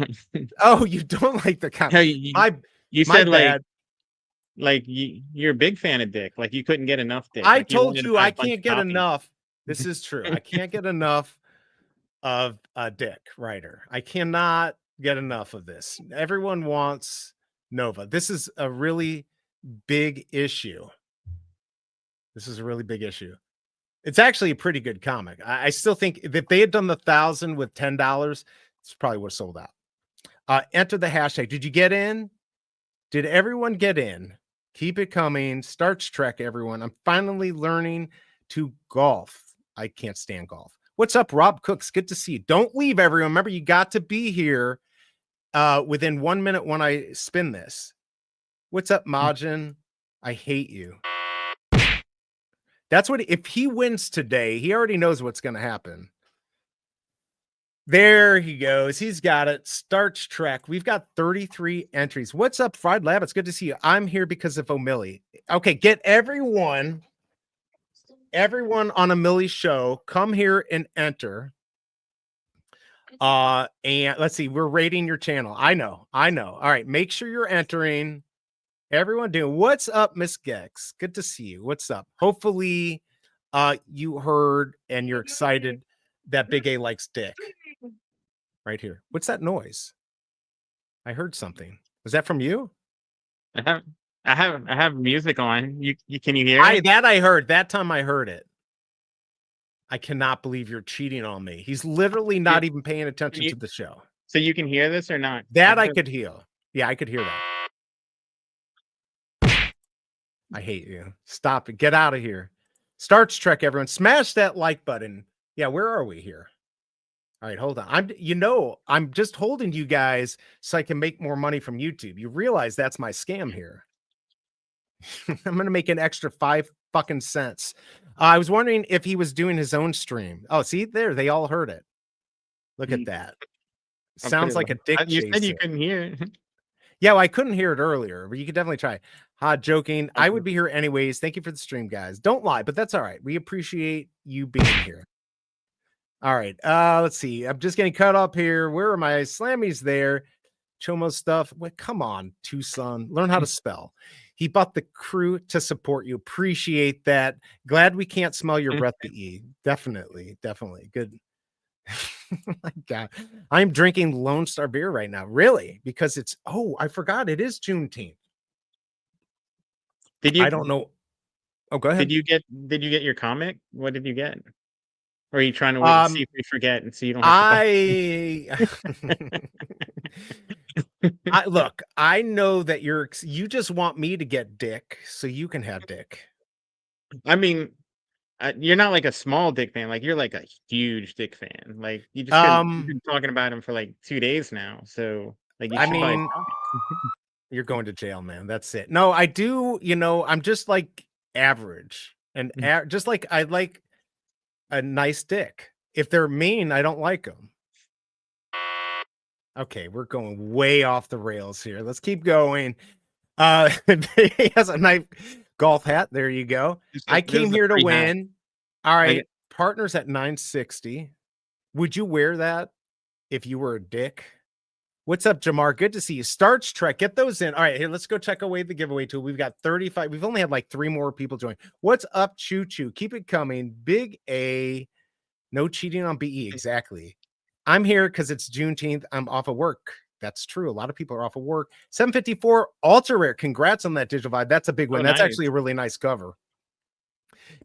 Oh, you don't like the comic? No, my you said bad. like you're a big fan of dick. Like you couldn't get enough dick. I Like, told wanted to you buy I a bunch can't of get copies. enough. This is true. I can't get enough of a dick writer. I cannot get enough of this. Everyone wants Nova. This is a really big issue. This is a really big issue. It's actually a pretty good comic. I still think if they had done the 1,000 with $10, it's probably would have sold out. Enter the hashtag. Did you get in? Did everyone get in? Keep it coming. Starch Trek, everyone. I'm finally learning to golf. I can't stand golf. What's up, Rob Cooks? Good to see you. Don't leave, everyone. Remember, you got to be here within 1 minute when I spin this. What's up, Majin? I hate you. That's what, if he wins today, he already knows what's going to happen. There he goes. He's got it. Starch Trek. We've got 33 entries. What's up, Fried Lab? It's good to see you. I'm here because of O'Milly. Okay, get everyone on O'Milly's show. Come here and enter. And let's see. We're rating your channel. I know. All right. Make sure you're entering. Everyone doing what's up, Miss Gex? Good to see you. What's up? Hopefully, you heard and you're excited that Big A likes dick. Right here. What's that noise? I heard something. Was that from you? I have music on. You can you hear it? I heard. That time I heard it. I cannot believe you're cheating on me. He's literally not even paying attention to the show. So you can hear this or not? That I could hear. Yeah, I could hear that. I hate you. Stop it. Get out of here. Starch Trek, everyone. Smash that like button. Yeah, where are we here? All right, hold on. I'm just holding you guys so I can make more money from YouTube. You realize that's my scam here. I'm going to make an extra 5 fucking cents. I was wondering if he was doing his own stream. Oh, see there, they all heard it. Look at that. Sounds like a dick. You said you couldn't hear it. Yeah, well, I couldn't hear it earlier, but you could definitely try. Joking. I would be here anyways. Thank you for the stream, guys. Don't lie, but that's all right. We appreciate you being here. All right. Let's see. I'm just getting cut up here. Where are my slammies there? Chomo stuff. Well, come on, Tucson. Learn how to spell. He bought the crew to support you. Appreciate that. Glad we can't smell your breath, BE. Definitely. Good. Oh my God. I'm drinking Lone Star beer right now. Really? Because it's I forgot it is Juneteenth. I don't know. Oh, go ahead. Did you get your comic? What did you get? Or are you trying to wait and see if we forget and so you don't have to look, I know that you just want me to get dick so you can have dick. I mean, you're not like a small dick fan, like you're like a huge dick fan. Like you've been talking about him for like 2 days now. So like you should buy a comic. You're going to jail, man. That's it. No, I do, I'm just like average and just like I like a nice dick. If they're mean, I don't like them. Okay, we're going way off the rails here. Let's keep going. He has a nice golf hat. There you go. I came here to win. All right, partners at 960. Would you wear that if you were a dick? What's up, Jamar? Good to see you. Starch Trek, get those in. All right, here, let's go check away the giveaway tool. We've got 35. We've only had like 3 more people join. What's up, Choo Choo? Keep it coming. Big A. No cheating on BE. Exactly. I'm here because it's Juneteenth. I'm off of work. That's true. A lot of people are off of work. 754 ultra rare. Congrats on that digital vibe. That's a big one. That's actually a really nice cover.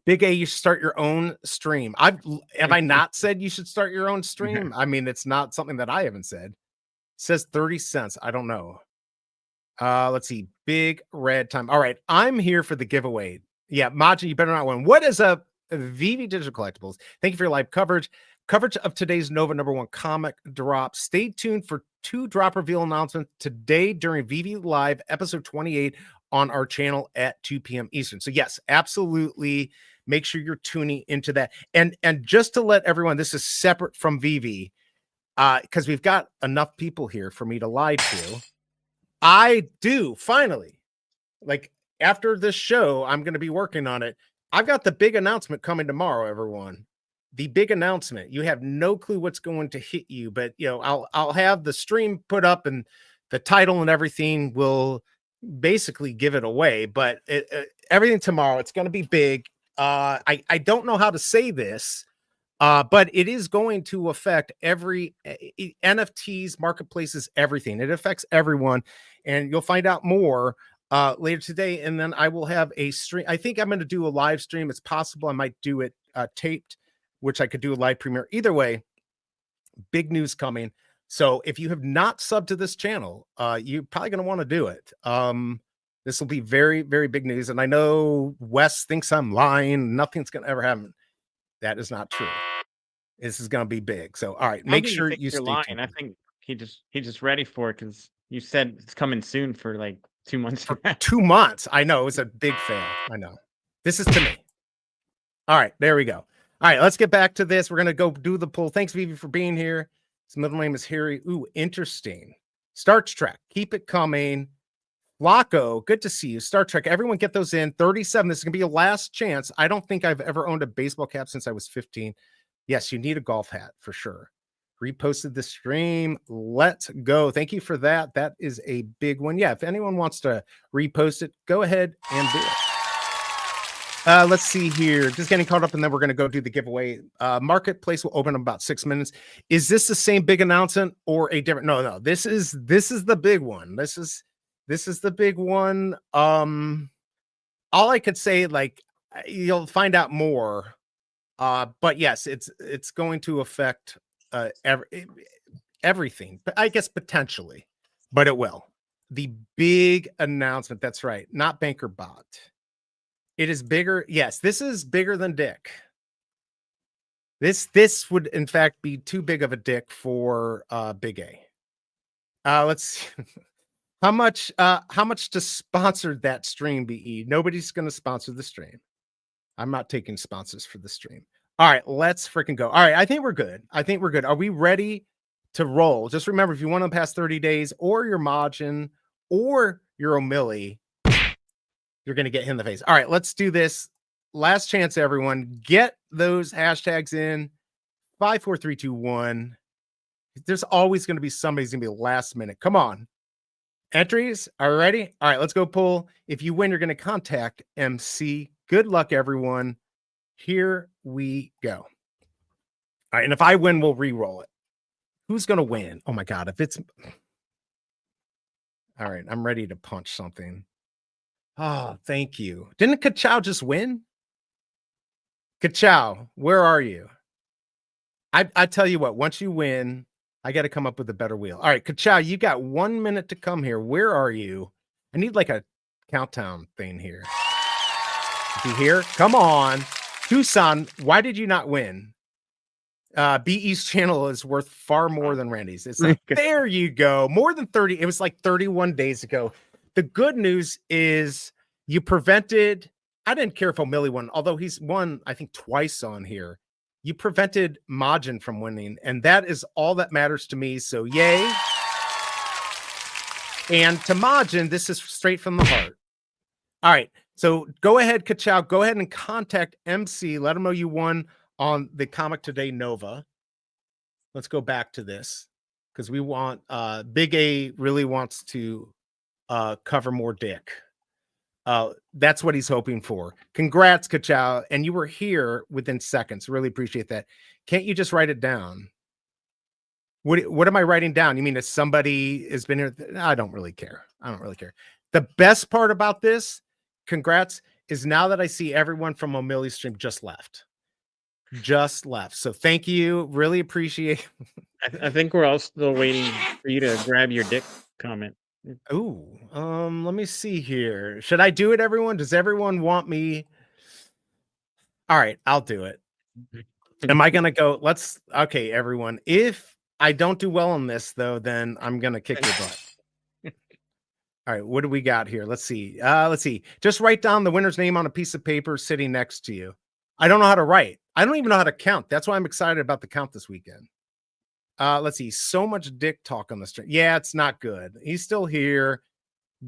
Big A, you should start your own stream. Have I not said you should start your own stream? I mean, it's not something that I haven't said. It says 30 cents. I don't know. Let's see. Big red time. All right. I'm here for the giveaway. Yeah, Maji, you better not win. What is up? Veve Digital Collectibles. Thank you for your live coverage of today's Nova #1 comic drop. Stay tuned for 2 drop reveal announcements today during Veve Live episode 28 on our channel at 2 p.m. Eastern. So yes, absolutely. Make sure you're tuning into that. And just to let everyone, this is separate from Veve, because we've got enough people here for me to lie to. I do finally, like after this show, I'm going to be working on it. I've got the big announcement coming tomorrow, everyone. The big announcement. You have no clue what's going to hit you, but I'll have the stream put up and the title and everything will basically give it away. But everything tomorrow, it's going to be big. I don't know how to say this, but it is going to affect every NFTs, marketplaces, everything. It affects everyone, and you'll find out more later today. And then I will have a stream. I think I'm going to do a live stream. It's possible I might do it taped, which I could do a live premiere. Either way, big news coming. So if you have not subbed to this channel, you're probably going to want to do it. This will be very, very big news. And I know Wes thinks I'm lying. Nothing's going to ever happen. That is not true. This is going to be big. So, all right, make sure you stay tuned. I think he's just ready for it because you said it's coming soon for like 2 months. For 2 months. I know. It was a big fail. I know. This is to me. All right, there we go. All right, let's get back to this. We're going to go do the poll. Thanks, Veve, for being here. His middle name is Harry. Ooh, interesting. Star Trek. Keep it coming. Flacco, good to see you. Star Trek. Everyone get those in. 37. This is going to be a last chance. I don't think I've ever owned a baseball cap since I was 15. Yes, you need a golf hat for sure. Reposted the stream. Let's go. Thank you for that. That is a big one. Yeah, if anyone wants to repost it, go ahead and do it. Let's see here. Just getting caught up, and then we're going to go do the giveaway. Marketplace will open in about 6 minutes. Is this the same big announcement or a different? No. This is the big one. This is the big one. All I could say, like, you'll find out more. But yes, it's going to affect everything. But I guess potentially, but it will. The big announcement. That's right. Not Banker Bot. It is bigger. Yes, this is bigger than Dick. This would in fact be too big of a dick for Big A. Let's see. How much to sponsor that stream, BE? Nobody's going to sponsor the stream. I'm not taking sponsors for the stream. All right, let's freaking go. All right, I think we're good. Are we ready to roll? Just remember, if you want to pass 30 days or you're Majin or you're O'Milly, you're going to get hit in the face. All right, let's do this. Last chance, everyone. Get those hashtags in. 5, 4, 3, 2, 1. There's always going to be somebody's going to be last minute. Come on. Entries are ready. All right, let's go pull. If you win, you're going to contact MC. Good luck, everyone. Here we go. All right, and if I win, we'll re-roll it. Who's going to win? Oh my God, if it's... All right, I'm ready to punch something. Oh, thank you. Didn't Ka-Chow just win? Ka-Chow, where are you? I tell you what, once you win, I got to come up with a better wheel. All right, Ka-Chow, you got 1 minute to come here. Where are you? I need like a countdown thing here. Is he here? Come on. Tucson, why did you not win? BE's channel is worth far more than Randy's. It's like, there you go. More than 30. It was like 31 days ago. The good news is you prevented, I didn't care if O'Milly won, although he's won, I think, twice on here. You prevented Majin from winning, and that is all that matters to me. So yay. And to Majin, this is straight from the heart. All right. So go ahead, Ka-Chow. Go ahead and contact MC. Let him know you won on the Comic Today Nova. Let's go back to this because we want BigA really wants to cover more dick. That's what he's hoping for. Congrats, Ka-Chow. And you were here within seconds. Really appreciate that. Can't you just write it down? What am I writing down? You mean if somebody has been here? I don't really care. I don't really care. The best part about this, congrats, is now that I see everyone from O'Milly's stream just left. Just left. So thank you. Really appreciate. I think we're all still waiting for you to grab your dick comment. Ooh, let me see here. Should I do it, everyone? Does everyone want me? All right, I'll do it. Am I gonna go? Okay, everyone. If I don't do well on this, though, then I'm gonna kick your butt. All right, what do we got here? Let's see. Let's see. Just write down the winner's name on a piece of paper sitting next to you. I don't know how to write. I don't even know how to count. That's why I'm excited about the count this weekend. Let's see. So much dick talk on the stream. Yeah, it's not good. He's still here.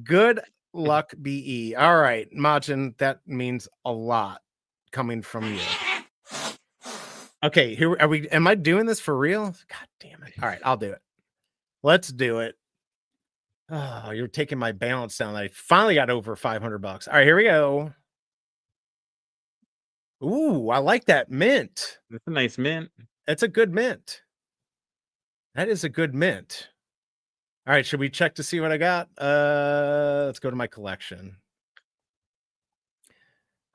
Good luck, BE. All right, Majin, that means a lot coming from you. Okay, here are we. Am I doing this for real? God damn it. All right, I'll do it. Let's do it. Oh, you're taking my balance down. I finally got over $500. All right, here we go. Ooh, I like that mint. That's a nice mint. That's a good mint. That is a good mint. All right, should we check to see what I got? Let's go to my collection.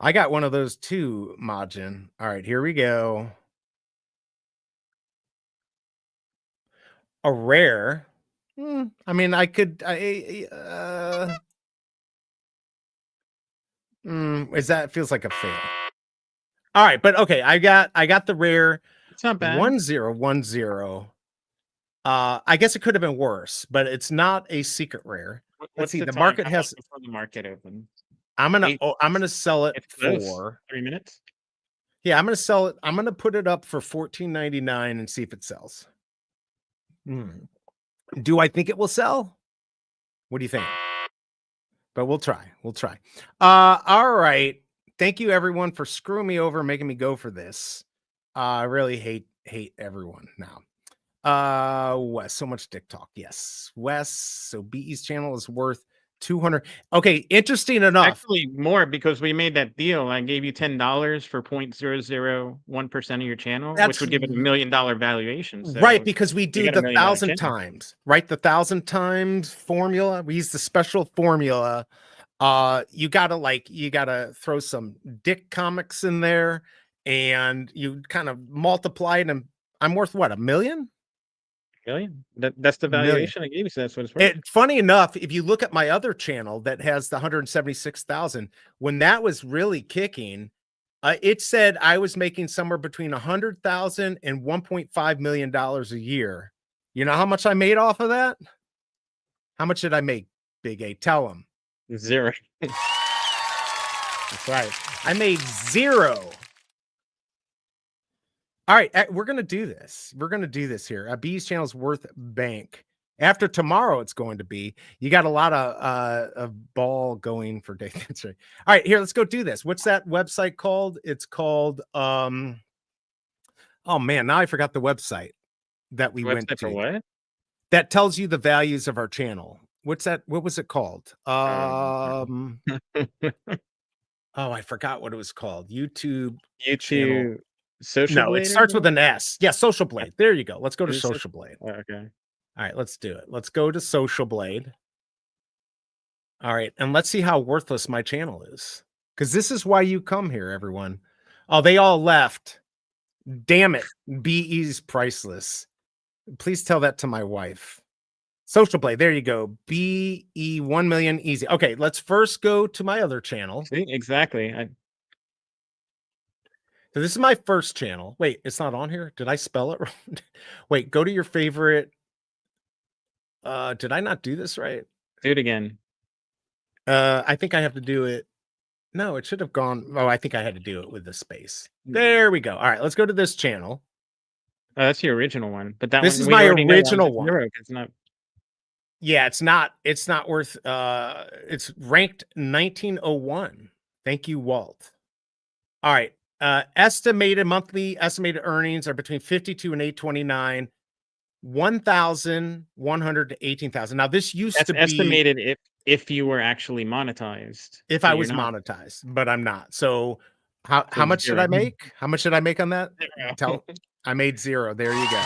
I got one of those too, Majin. All right, here we go. A rare. I mean, I could. Is that feels like a fail? All right, but okay, I got the rare. It's not bad. 1010. I guess it could have been worse, but it's not a secret rare. Let's see. The market has before the market open. I'm gonna sell it for 3 minutes. Yeah, I'm gonna sell it. I'm gonna put it up for $14.99 and see if it sells. Do I think it will sell? What do you think? But we'll try. We'll try. All right. Thank you, everyone, for screwing me over, making me go for this. I really hate everyone now. Wes, so much dick talk. Yes, Wes. So BE's channel is worth 200. Okay, interesting enough. Actually, more because we made that deal. I gave you $10 for 0.001% of your channel, which would give it $1 million valuation. So right, because we do the 1,000 times, right? The 1,000 times formula. We use the special formula. You gotta throw some dick comics in there, and you kind of multiply it, and I'm worth what, $1 million? Million. That's the valuation I gave you, so that's what it's worth. Funny enough, if you look at my other channel that has the 176,000, when that was really kicking, it said I was making somewhere between 100,000 and $1.5 million a year. You know how much I made off of that? How much did I make, Big A? Tell them. 0. That's right. I made 0. All right, we're gonna do this. We're gonna do this here. B's channel is worth bank. After tomorrow, it's going to be. You got a lot of ball going for day. That's right. All right, here, let's go do this. What's that website called? It's called oh man, now I forgot the website that we went Website for to. what? That tells you the values of our channel. What's that? What was it called? Um, Oh, I forgot what it was called. YouTube channel. YouTube Social No, it Blade. starts with an S. Yeah, Social Blade. There you go. Let's go to Is it Social Blade. Oh, okay. All right, let's do it. Let's go to Social Blade. All right, and let's see how worthless my channel is. Because this is why you come here, everyone. Oh, they all left. Damn it. BE's priceless. Please tell that to my wife. Social Blade. There you go. BE 1 million easy. Okay, let's first go to my other channel. See, exactly. So this is my first channel. Wait, it's not on here? Did I spell it wrong? Wait, go to your favorite. Did I not do this right? Do it again. I think I have to do it. No, it should have gone. Oh, I think I had to do it with the space. There we go. All right, let's go to this channel. Oh, that's your original one. But that This one, is we my already know that one's original a one. zero, 'cause it's not. Yeah, it's not worth it's ranked 1901. Thank you, Walt. All right. Estimated earnings are between 52 and 829, 1,100 to 18,000. Now this used That's to be estimated if you were actually monetized. if but I you're was not. monetized, but I'm not. So how So much did zero. I make? How much did I make on that? Zero. Tell I made 0. There you go.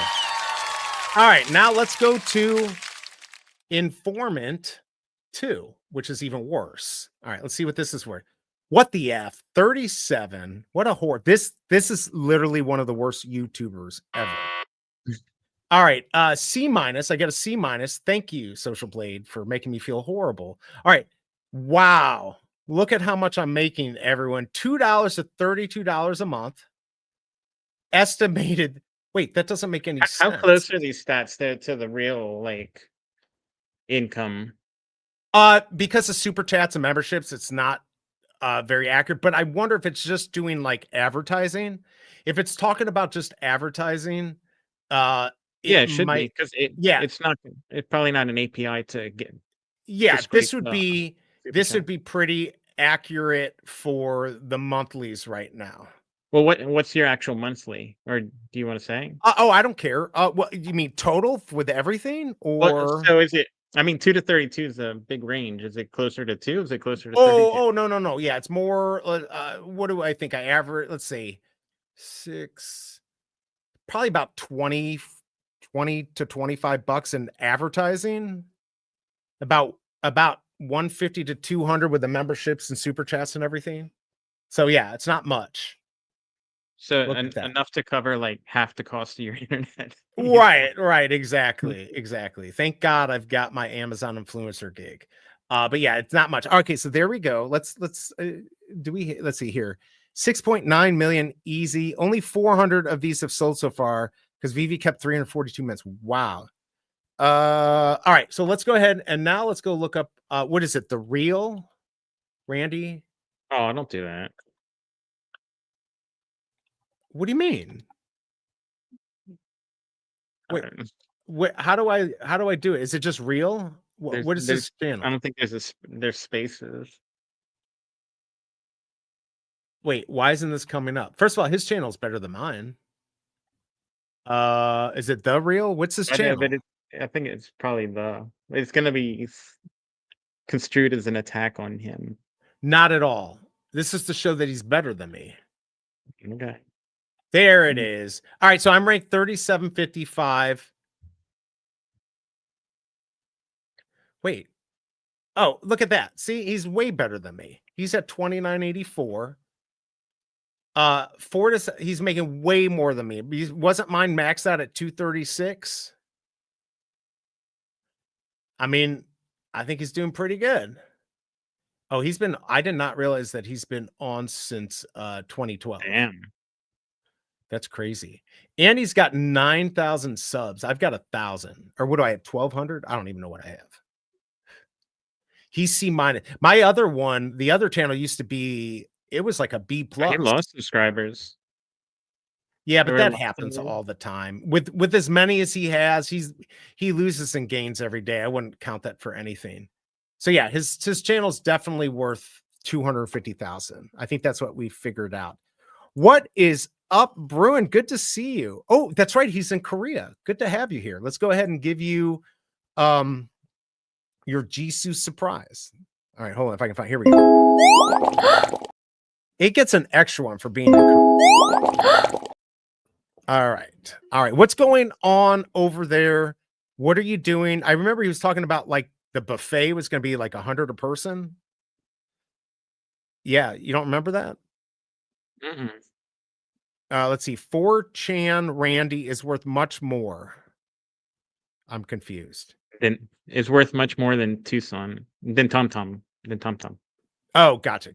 All right, now let's go to InformMint 2, which is even worse. All right, let's see what this is worth. What the F? 37. What a whore. This is literally one of the worst YouTubers ever. All right, C minus. I get a C minus. Thank you, Social Blade, for making me feel horrible. All right. Wow. Look at how much I'm making, everyone. $2 to $32 a month. Estimated. Wait, that doesn't make any sense. How close are these stats to the real like income? Because of super chats and memberships, it's not very accurate. But I wonder if it's just doing like advertising. If it's talking about just advertising, It should might, be because yeah, it's not. It's probably not an API to get. yeah. to This scrape would the be super this would chat. be pretty accurate for the monthlies right now. Well, what's your actual monthly, or do you want to say? Oh, I don't care. What you mean total with everything, or So is it? I mean, 2 to 32 is a big range. Is it closer to 2? Is it closer to 32? oh no. Yeah, it's more. What do I think I average? Let's see, 6, probably about 20 to $25 in advertising. About 150 to 200 with the memberships and super chats and everything. So yeah, it's not much. So Look at that. enough to cover like half the cost of your internet. Right, exactly. Thank God I've got my Amazon influencer gig. But yeah, it's not much. Okay, so there we go. Let's see here. 6.9 million easy. Only 400 of these have sold so far because Veve kept 342 minutes. Wow. All right, so let's go ahead and now let's go look up what is it? The real Randy? Oh, don't do that. What do you mean? Wait, how do I do it? Is it just real? What is this channel? I don't think there's spaces. Wait, why isn't this coming up? First of all, his channel is better than mine. Is it the real? What's his channel? I think it's probably it's gonna be construed as an attack on him. Not at all. This is to show that he's better than me. Okay. There it is. All right, so I'm ranked 3755. Wait. Oh, look at that. See, he's way better than me. He's at 2984. Fortis, he's making way more than me. Wasn't mine maxed out at 236? I mean, I think he's doing pretty good. Oh, I did not realize that he's been on since 2012. Damn. That's crazy. And he's got 9,000 subs. I've got 1,000. Or what do I have? 1,200? I don't even know what I have. He's C minus. My other one, the other channel used to be, it was like a B plus. He lost subscribers. Yeah, but Or that lots of happens them. all the time. With as many as he has, he loses and gains every day. I wouldn't count that for anything. So yeah, his channel's definitely worth 250,000. I think that's what we figured out. What is up, Bruin? Good to see you. Oh, that's right. He's in Korea. Good to have you here. Let's go ahead and give you your Jisoo surprise. All right, hold on if I can find. Here we go. It gets an extra one for being in Korea. All right. All right. What's going on over there? What are you doing? I remember he was talking about like the buffet was going to be like 100 a person. Yeah, you don't remember that? Mm-mm. Let's see. 4chan Randy is worth much more. I'm confused. Then it's worth much more than Tucson, than TomTom, than TomTom. Oh, gotcha.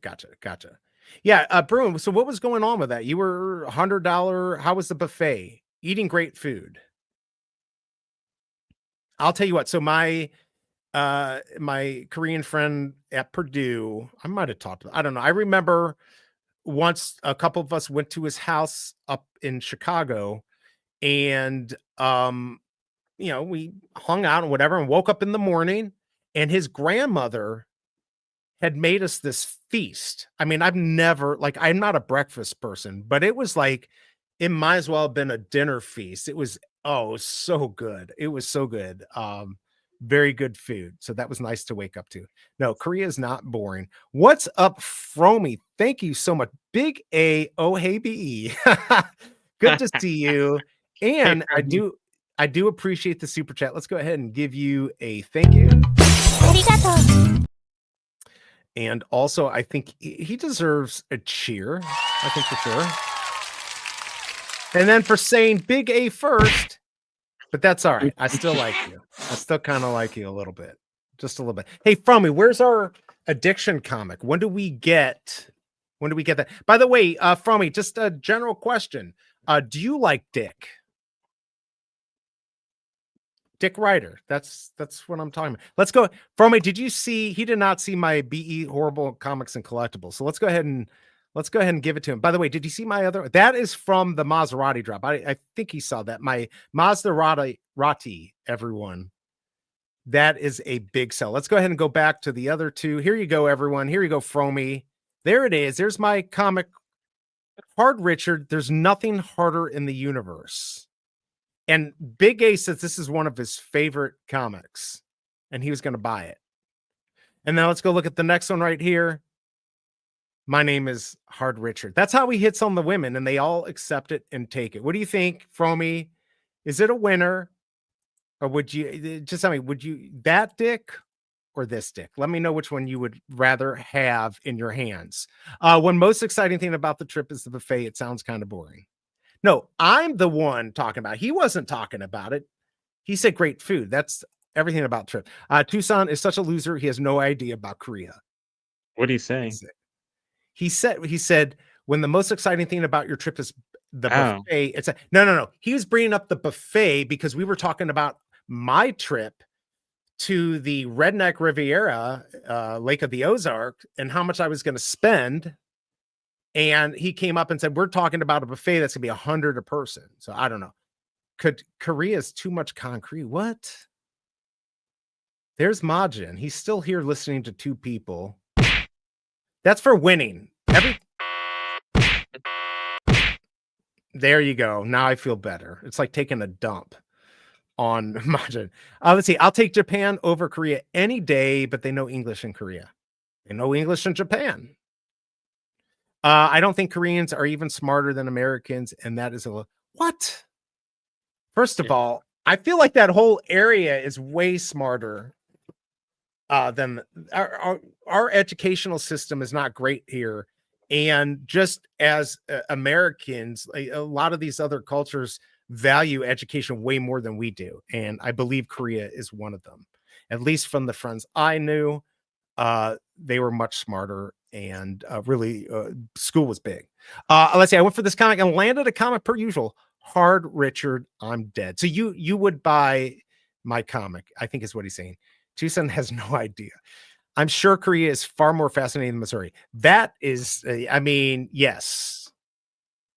Yeah, Bruin. So what was going on with that? You were $100. How was the buffet? Eating great food. I'll tell you what. So my Korean friend at Purdue, I might have talked about, I don't know. I remember once a couple of us went to his house up in Chicago and we hung out and whatever and woke up in the morning and his grandmother had made us this feast. I mean, I'm not a breakfast person, but it was like it might as well have been a dinner feast. It was so good. It was so good. Very good food. So that was nice to wake up to. No, Korea is not boring. What's up, Fromy? Thank you so much. Big A, oh hey BE. Good to see you. And I do appreciate the super chat. Let's go ahead and give you a thank you. And also, I think he deserves a cheer. I think for sure. And then for saying Big A first, but that's all right. I still like you. I still kind of like you a little bit, just a little bit. Hey, Fromy, where's our addiction comic? When do we get that? By the way, Fromy, just a general question. Do you like Dick? Dick Ryder. That's what I'm talking about. Let's go. Fromy, did you see? He did not see my BE horrible comics and collectibles. So let's go ahead and give it to him. By the way, did you see my other? That is from the Maserati drop. I think he saw that. My Maserati, everyone. That is a big sell. Let's go ahead and go back to the other two. Here you go, everyone. Here you go, Fromy. There it is. There's my comic. Hard Richard. There's nothing harder in the universe. And Big A says this is one of his favorite comics, and he was going to buy it. And now let's go look at the next one right here. My name is Hard Richard. That's how he hits on the women, and they all accept it and take it. What do you think, Fromy? Is it a winner? Or would you just tell me, would you that Dick or this Dick? Let me know which one you would rather have in your hands. One most exciting thing about the trip is the buffet. It sounds kind of boring. No, I'm the one talking about it. He wasn't talking about it. He said great food. That's everything about trip. Tucson is such a loser. He has no idea about Korea. What do you say? He said, when the most exciting thing about your trip is the buffet. It's no. He was bringing up the buffet because we were talking about my trip to the Redneck Riviera, Lake of the Ozark, and how much I was going to spend. And he came up and said, we're talking about a buffet that's gonna be 100 a person. So I don't know. Korea's too much concrete. What? There's Majin. He's still here listening to two people. That's for winning. There you go. Now I feel better. It's like taking a dump on Majin. Let's see. I'll take Japan over Korea any day, but they know English in Korea. They know English in Japan. I don't think Koreans are even smarter than Americans, and that is what? First of all, I feel like that whole area is way smarter than our educational system is not great here. And just as Americans, a lot of these other cultures value education way more than we do. And I believe Korea is one of them. At least from the friends I knew, they were much smarter and really school was big. Let's see. I went for this comic and landed a comic per usual. Hard Richard, I'm dead. So you would buy my comic, I think is what he's saying. Tucson has no idea. I'm sure Korea is far more fascinating than Missouri. That is, I mean, yes.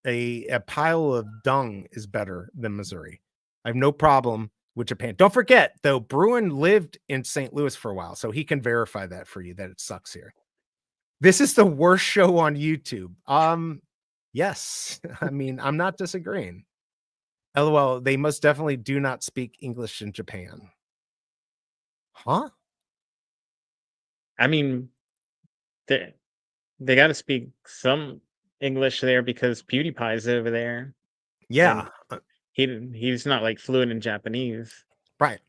a pile of dung is better than Missouri. I have no problem with Japan. Don't forget, though, Bruin lived in St. Louis for a while, so he can verify that for you that it sucks here. This is the worst show on YouTube. Yes. I mean, I'm not disagreeing. LOL, they most definitely do not speak English in Japan. Huh? I mean, they got to speak some English there because PewDiePie's over there. Yeah. He's not like fluent in Japanese. Right.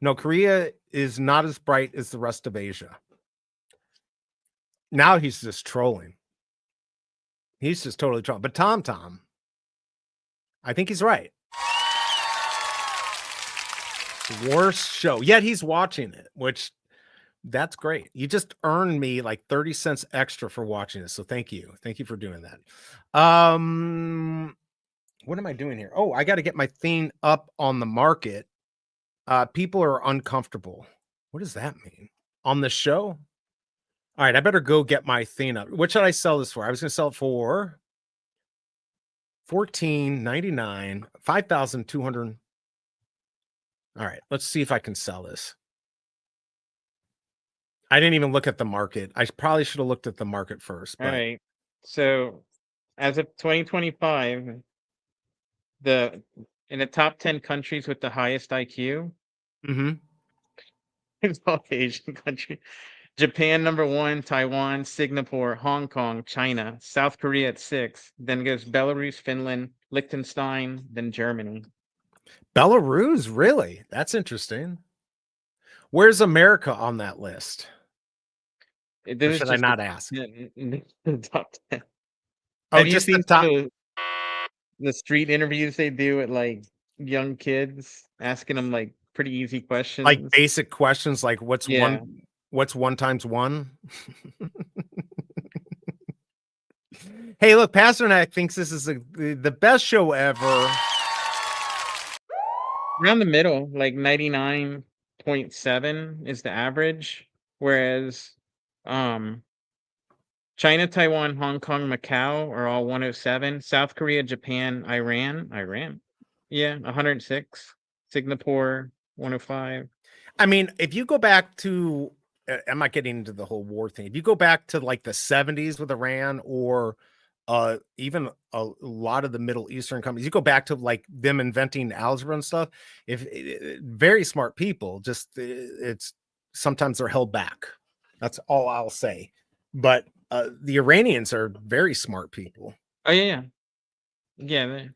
No, Korea is not as bright as the rest of Asia. Now he's just trolling. He's just totally trolling. But Tom, I think he's right. Worst show. Yet he's watching it, which that's great. You just earned me like 30 cents extra for watching it. So thank you. Thank you for doing that. What am I doing here? Oh, I got to get my thing up on the market. People are uncomfortable. What does that mean? On the show? All right, I better go get my thing up. What should I sell this for? I was going to sell it for $14.99, 5,200. All right, let's see if I can sell this. I didn't even look at the market. I probably should have looked at the market first. But... All right. So, as of 2025, in the top 10 countries with the highest IQ, it's all Asian countries. Japan #1, Taiwan, Singapore, Hong Kong, China, South Korea at 6. Then goes Belarus, Finland, Liechtenstein, then Germany. Belarus, really? That's interesting. Where's America on that list? Or should I not ask? The top 10. Oh, Have you just seen the top. The street interviews they do with like young kids, asking them like pretty easy questions, like basic questions, like what's 1 times 1? Hey, look, Pasternak thinks this is the best show ever. Around the middle, like 99.7 is the average, whereas China, Taiwan, Hong Kong, Macau are all 107. South Korea, Japan, Iran, yeah, 106. Singapore, 105. I mean, if you go back to, I'm not getting into the whole war thing. If you go back to like the 70s with Iran, or even a lot of the Middle Eastern countries, you go back to like them inventing algebra and stuff. Very smart people, just it's sometimes they're held back. That's all I'll say. But the Iranians are very smart people. Oh yeah. You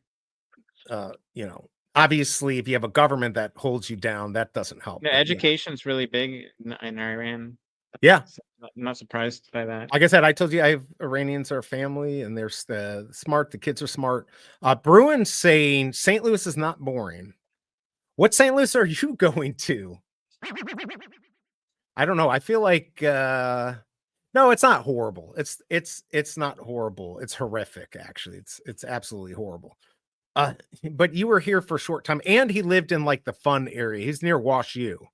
know, obviously, if you have a government that holds you down, that doesn't help. No, education's really big in Iran. Yeah, so I'm not surprised by that. Like I said, I told you I have Iranians are family, and they're smart. The kids are smart. Bruin's saying St. Louis is not boring. What St. Louis are you going to? I don't know. I feel like no, it's not horrible. It's not horrible. It's horrific, actually. It's absolutely horrible. But you were here for a short time, and he lived in like the fun area. He's near Wash U.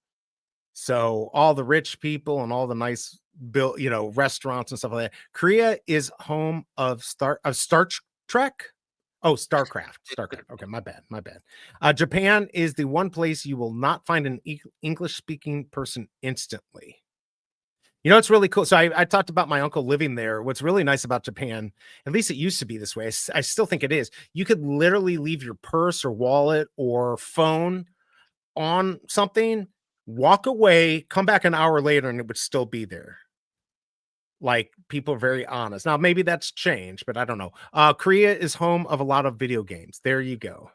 So all the rich people and all the nice restaurants and stuff like that. Korea is home of Star Trek. Oh, StarCraft. Okay, my bad. Japan is the one place you will not find an English-speaking person instantly. You know, it's really cool. So I talked about my uncle living there. What's really nice about Japan, at least it used to be this way, I still think it is, you could literally leave your purse or wallet or phone on something, walk away, come back an hour later, and it would still be there. Like, people are very honest. Now, maybe that's changed, but I don't know. Korea is home of a lot of video games. There you go.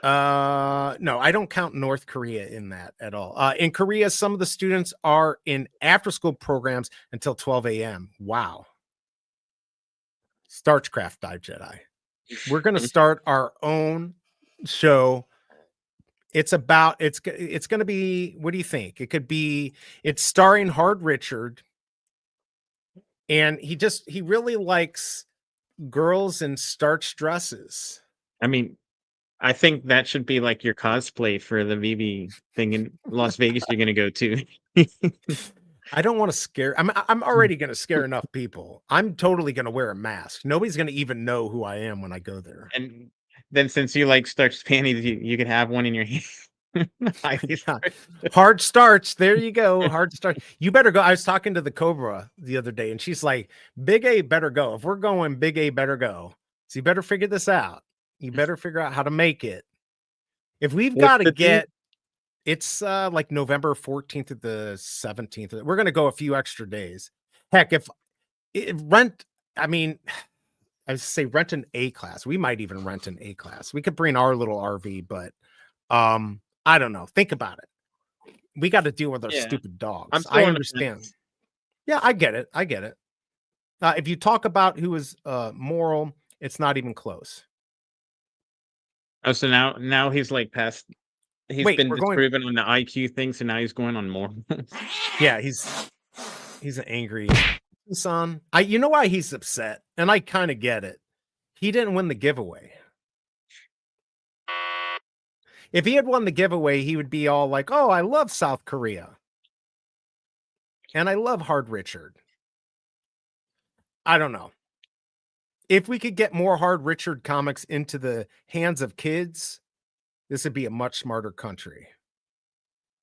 No, I don't count North Korea in that at all. In Korea, some of the students are in after-school programs until 12 a.m. Wow. StarCraft died Jedi. We're going to start our own show. It's going to be, what do you think? It's starring Hard Richard. And he really likes girls in starched dresses. I mean, I think that should be like your cosplay for the Veve thing in Las Vegas you're going to go to. I don't want to scare. I'm already going to scare enough people. I'm totally going to wear a mask. Nobody's going to even know who I am when I go there. And then since you like starch panties, you could have one in your hand. Hard starts. There you go. Hard start. You better go. I was talking to the Cobra the other day, and she's like, "Big A better go. If we're going, Big A better go. So you better figure this out. You better figure out how to make it. If we've got to get, it's like November 14th to the 17th. We're gonna go a few extra days. Heck, if rent, I mean, I say rent an A class. We might even rent an A class. We could bring our little RV, but I don't know. Think about it. We got to deal with our stupid dogs. I understand. Yeah, I get it. I get it. If you talk about who is moral, it's not even close. Oh, so now he's like past. He's been disproven on the IQ thing, so now he's going on more. Yeah, he's an angry son. You know why he's upset, and I kind of get it. He didn't win the giveaway. If he had won the giveaway, he would be all like, "Oh, I love South Korea, and I love Hard Richard." I don't know. If we could get more Hard Richard comics into the hands of kids, this would be a much smarter country.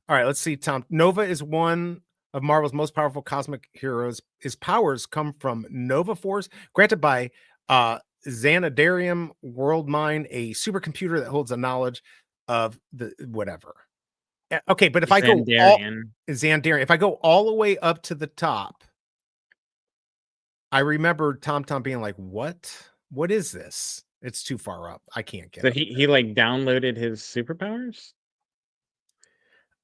All right, let's see, Tom. Nova is one of Marvel's most powerful cosmic heroes. His powers come from Nova Force, granted by Xanadarium Worldmind, a supercomputer that holds a knowledge of the whatever. Okay, but if I go Xandarian, if I go all the way up to the top, I remember Tom being like, "What? What is this? It's too far up. I can't get it." So he like downloaded his superpowers?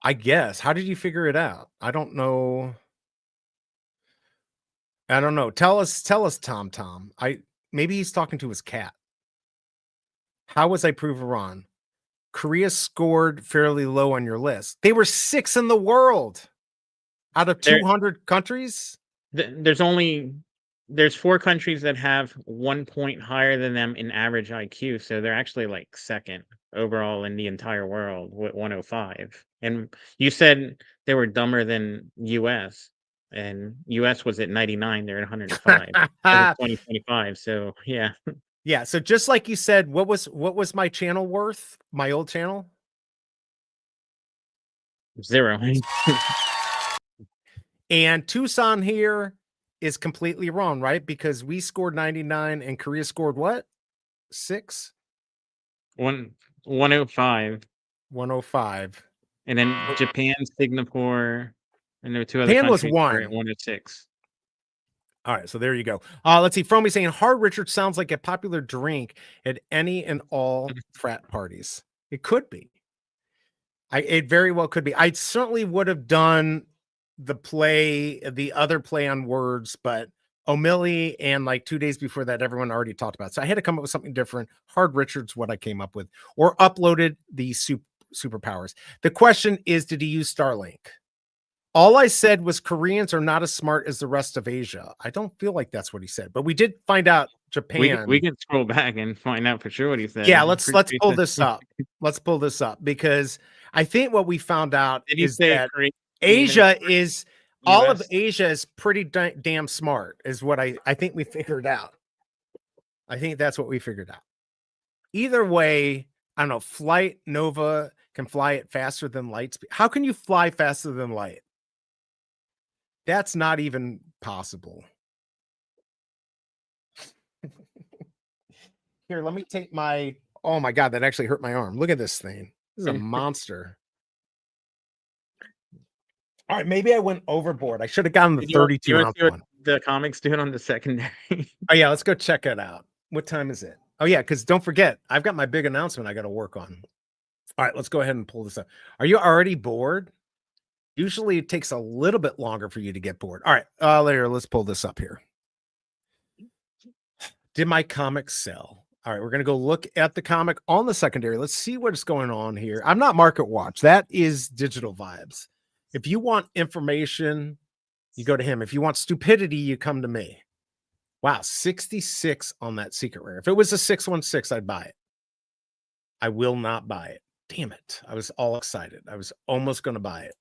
I guess. How did you figure it out? I don't know. I don't know. Tell us, Tom. Maybe he's talking to his cat. How was I proved wrong? Korea scored fairly low on your list. They were 6th in the world out of 200 countries. There's 4 countries that have 1 point higher than them in average IQ, so they're actually like second overall in the entire world with 105. And you said they were dumber than US, and US was at 99. They're at 105. 2025. So yeah. Yeah. So just like you said, what was my channel worth? My old channel? 0. And Tucson here is completely wrong, right? Because we scored 99 and Korea scored what? 6? 105. 105. And then Japan, Singapore, and there were 2 other Japan countries was 1 at 106. All right, so there you go. Let's see. Fromy saying Hard Richard sounds like a popular drink at any and all frat parties. It could be. It very well could be. I certainly would have done the other play on words, but O'Malley and like 2 days before that, everyone already talked about it. So I had to come up with something different. Hard Richard's what I came up with, or uploaded the superpowers. The question is, did he use Starlink? All I said was Koreans are not as smart as the rest of Asia. I don't feel like that's what he said, but we did find out Japan. We can scroll back and find out for sure what he said. Yeah, let's pull this up. Let's pull this up, because I think what we found out is that Asia is all of Asia is pretty damn smart, is what I think we figured out. I think that's what we figured out. Either way, I don't know. Flight Nova can fly it faster than light speed. How can you fly faster than light? That's not even possible. Here, let me take my. Oh my God, that actually hurt my arm. Look at this thing. This is a monster. All right, maybe I went overboard. I should have gotten the 32 ounce one. The comics doing on the secondary. Oh yeah, let's go check it out. What time is it? Oh yeah, because don't forget, I've got my big announcement I got to work on. All right, let's go ahead and pull this up. Are you already bored? Usually it takes a little bit longer for you to get bored. All right, later, let's pull this up here. Did my comic sell? All right, we're going to go look at the comic on the secondary. Let's see what's going on here. I'm not Market Watch. That is Digital Vibes. If you want information, you go to him. If you want stupidity, you come to me. Wow, 66 on that secret rare. If it was a 616, I'd buy it. I will not buy it. Damn it. I was all excited. I was almost going to buy it.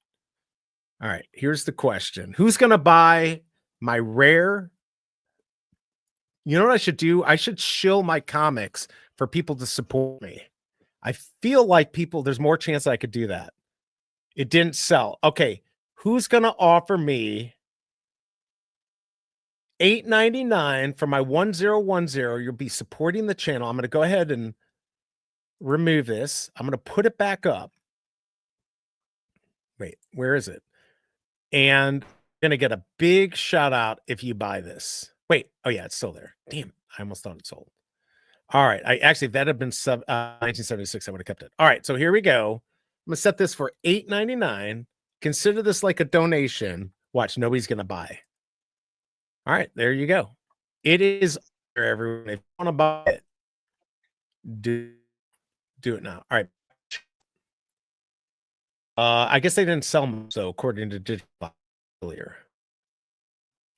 All right, here's the question. Who's going to buy my rare? You know what I should do? I should shill my comics for people to support me. I feel like there's more chance I could do that. It didn't sell. Okay, who's going to offer me $8.99 for my 1010? You'll be supporting the channel. I'm going to go ahead and remove this. I'm going to put it back up. Wait, where is it? And I'm going to get a big shout out if you buy this. Wait, oh yeah, it's still there. Damn, I almost thought it sold. All right, if that had been 1976, I would have kept it. All right, so here we go. I'm going to set this for $8.99. Consider this like a donation. Watch, nobody's going to buy. All right, there you go. It is for everyone. If you want to buy it, do it now. All right. I guess they didn't sell them, so according to digital earlier.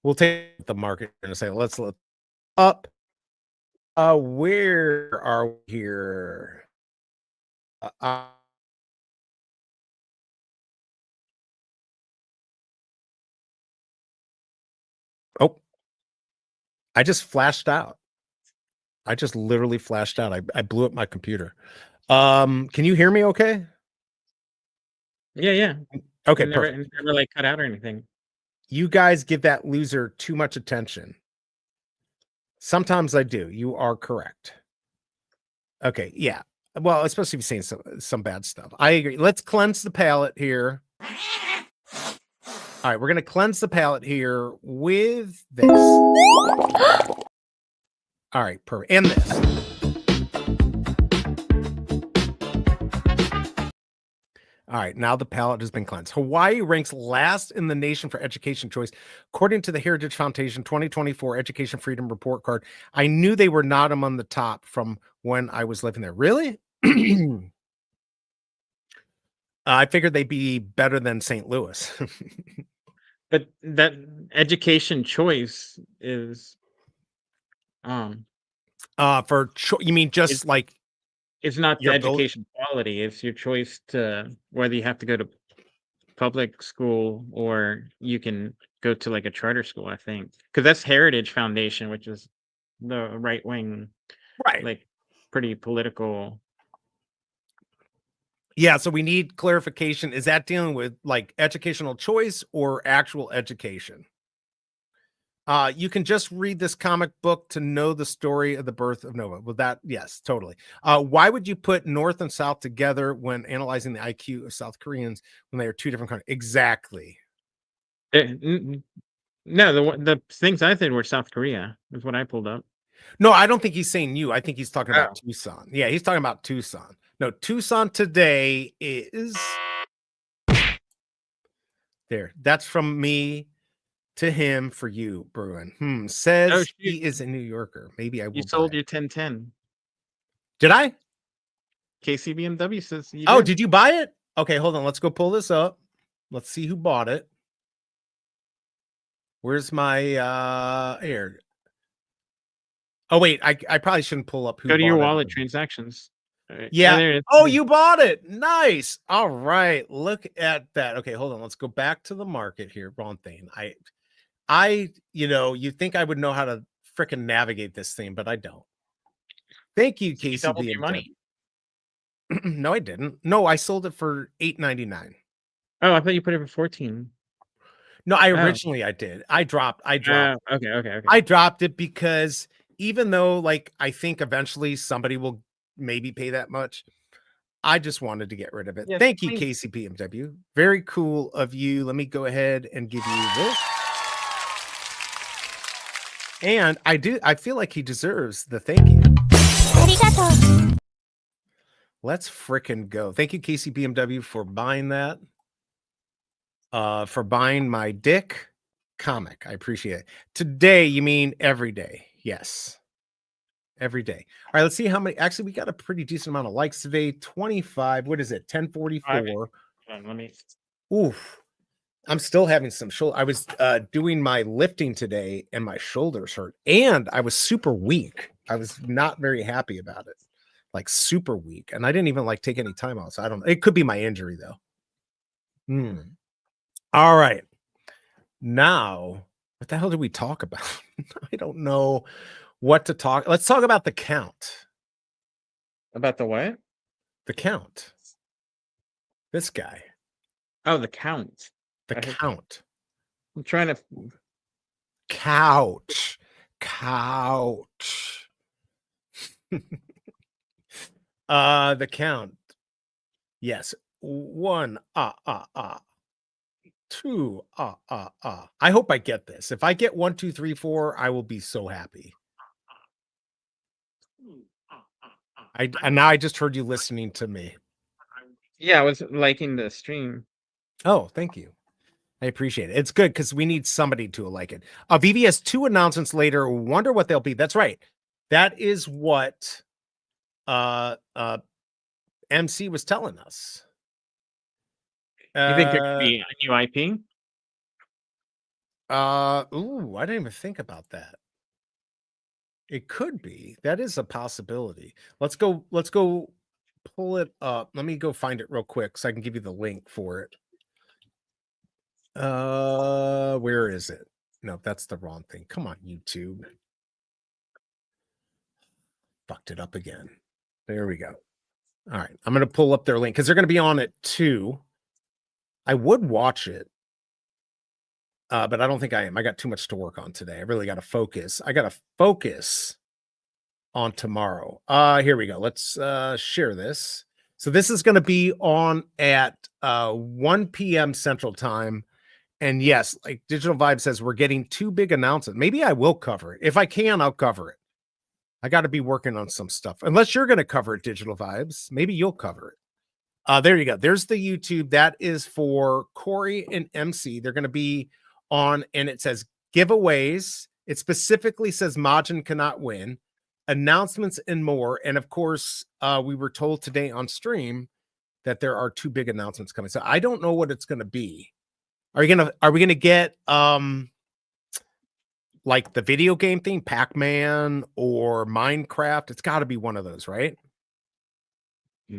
We'll take the market and say, let's look up. Where are we here? Oh, I just flashed out. I just literally flashed out. I blew up my computer. Can you hear me okay? Yeah. Okay, It perfect. never like cut out or anything. You guys give that loser too much attention. Sometimes I do. You are correct. Okay, yeah. Well, especially if you're saying some bad stuff. I agree. Let's cleanse the palate here. All right, we're going to cleanse the palate here with this. All right, perfect. And this. All right, now the palate has been cleansed. Hawaii ranks last in the nation for education choice, according to the Heritage Foundation 2024 Education Freedom Report Card. I knew they were not among the top from when I was living there. Really? I figured they'd be better than St. Louis. But that education choice is you mean just like it's not the your education quality, it's your choice to whether you have to go to public school or you can go to like a charter school, I think. Because that's Heritage Foundation, which is the right wing, right? like pretty political. Yeah, so we need clarification. Is that dealing with like educational choice or actual education? You can just read this comic book to know the story of the birth of Nova. Well, that, yes, totally. Why would you put North and South together when analyzing the IQ of South Koreans when they are two different countries? Exactly. No, the things I said were South Korea, is what I pulled up. No, I don't think he's saying you. I think he's talking about Tucson. Yeah, he's talking about Tucson. No, Tucson today is there. That's from me to him for you, Bruin. Says he is a New Yorker. Maybe I will. You sold your 1010. Did I? KCBMW says you did. Did you buy it? Okay, hold on. Let's go pull this up. Let's see who bought it. Where's my air? Oh, wait, I probably shouldn't pull up who. Go to your wallet transactions. Yeah. Oh, you bought it. Nice. All right. Look at that. Okay, hold on. Let's go back to the market here. Wrong thing. You think I would know how to freaking navigate this thing, but I don't. Thank you, KCB. You doubled your money. No, I didn't. No, I sold it for $8.99. Oh, I thought you put it for 14. No, originally I did. I dropped. Okay. I dropped it because even though like I think eventually somebody will maybe pay that much, I just wanted to get rid of it. Yes, thank you, KCPMW. Very cool of you. Let me go ahead and give you this. And I feel like he deserves the thank you. Let's frickin' go. Thank you, KCBMW, for buying that. For buying my dick comic. I appreciate it. Today, you mean every day? Yes. Every day. All right, let's see how many. Actually, we got a pretty decent amount of likes today. 25. What is it? 1044. Let me. Oof. I'm still having some shoulder. I was doing my lifting today and my shoulders hurt. And I was super weak. I was not very happy about it. Like super weak. And I didn't even like take any time out. So I don't know. It could be my injury though. All right. Now, what the hell did we talk about? I don't know what to talk. Let's talk about the count. About the what? The count. This guy. Oh, the count. The count. I'm trying to. Couch. The count. Yes. 1 2 I hope I get this. If I get 1 2 3 4, I will be so happy. And now I just heard you listening to me. Yeah, I was liking the stream. Oh, thank you. I appreciate it. It's good because we need somebody to like it. Veve has 2 announcements later. Wonder what they'll be. That's right. That is what MC was telling us. You think there could be a new IP? Ooh, I didn't even think about that. It could be. That is a possibility. Let's go pull it up. Let me go find it real quick so I can give you the link for it. Where is it? No, that's the wrong thing. Come on, YouTube. Fucked it up again. There we go. All right. I'm going to pull up their link because they're going to be on it too. I would watch it. But I don't think I am. I got too much to work on today. I really got to focus. I got to focus on tomorrow. Here we go. Let's share this. So this is going to be on at 1 p.m. Central Time. And yes, like Digital Vibe says, we're getting 2 big announcements. Maybe I will cover it. If I can, I'll cover it. I got to be working on some stuff. Unless you're going to cover it, Digital Vibes. Maybe you'll cover it. There you go. There's the YouTube. That is for Corey and MC. They're going to be on, and it says giveaways. It specifically says Majin cannot win, announcements, and more. And of course, we were told today on stream that there are 2 big announcements coming. So I don't know what it's going to be. Are we going to get like the video game thing, Pac-Man or Minecraft? It's got to be one of those, right?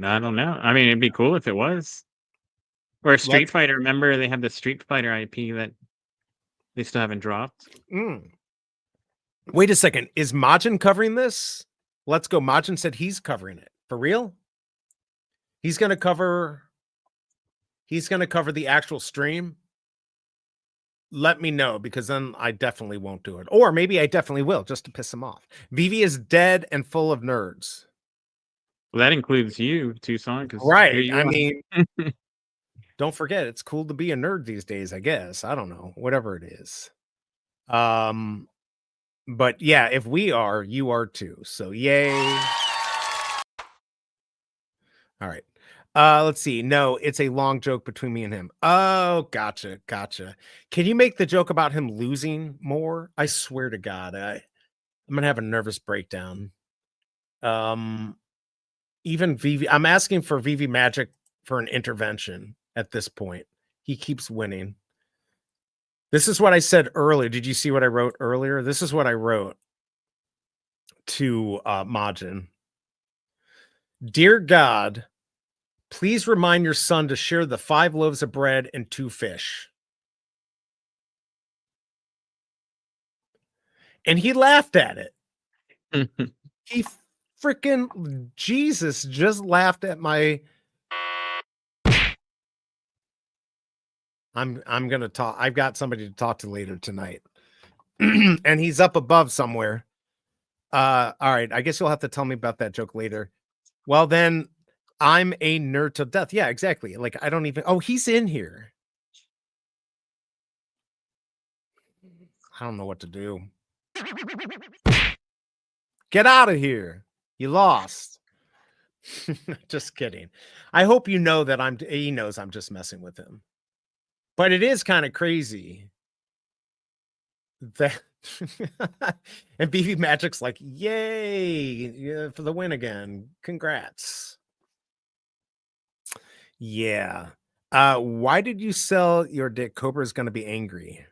I don't know. I mean, it'd be cool if it was. Or Street Fighter. Remember, they have the Street Fighter IP that they still haven't dropped. Wait a second. Is Majin covering this? Let's go. Majin said he's covering it. For real? He's going to cover the actual stream. Let me know, because then I definitely won't do it. Or maybe I definitely will, just to piss him off. Veve is dead and full of nerds. Well, that includes you, Tucson. Right. I mean, don't forget, it's cool to be a nerd these days, I guess. I don't know. Whatever it is. But yeah, if we are, you are too. So yay. All right. Let's see. No, it's a long joke between me and him. Oh, gotcha. Can you make the joke about him losing more? I swear to God, I'm gonna have a nervous breakdown. Even Veve, I'm asking for Veve Magic for an intervention at this point. He keeps winning. This is what I said earlier. Did you see what I wrote earlier? This is what I wrote to Majin. Dear God, please remind your son to share the 5 loaves of bread and 2 fish. And he laughed at it. He freaking Jesus just laughed at my. I'm gonna talk. I've got somebody to talk to later tonight. And he's up above somewhere. All right. I guess you'll have to tell me about that joke later. Well, then I'm a nerd to death. Yeah, exactly. Like, I don't even. Oh, he's in here. I don't know what to do. Get out of here. You lost. Just kidding. I hope you know that he knows I'm just messing with him. But it is kind of crazy that and Veve Magic's like, yay, for the win again. Congrats. Yeah. Why did you sell your dick? Cobra's gonna be angry.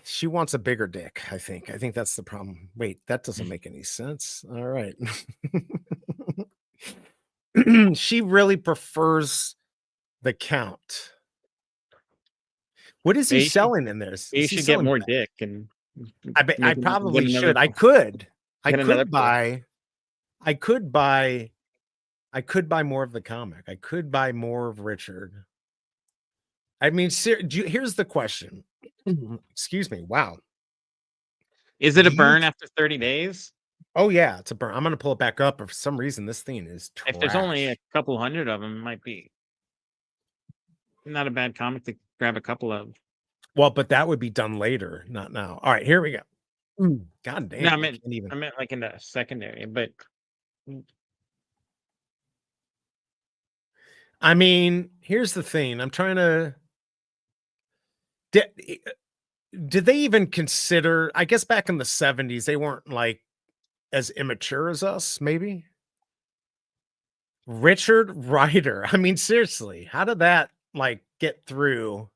She wants a bigger dick, I think. I think that's the problem. Wait, that doesn't make any sense. All right. She really prefers the count. What is he They should- selling in this? You Is he should get selling more back? dick and I bet I get probably another- should. I could get another buy. I could buy more of the comic. I could buy more of Richard. I mean, here's the question. Excuse me. Wow. Is it a Do you- burn after 30 days? Oh yeah, it's a burn. I'm gonna pull it back up. But for some reason, this thing is trash. If there's only a couple hundred of them, it might be not a bad comic to grab a couple of. Well, but that would be done later, not now. All right, here we go. God damn. No, I I meant can't even. like in the secondary, but I mean, here's the thing. I'm trying to. Did they even consider? I guess back in the 70s, they weren't like as immature as us, maybe. Richard Ryder. I mean, seriously, how did that like get through?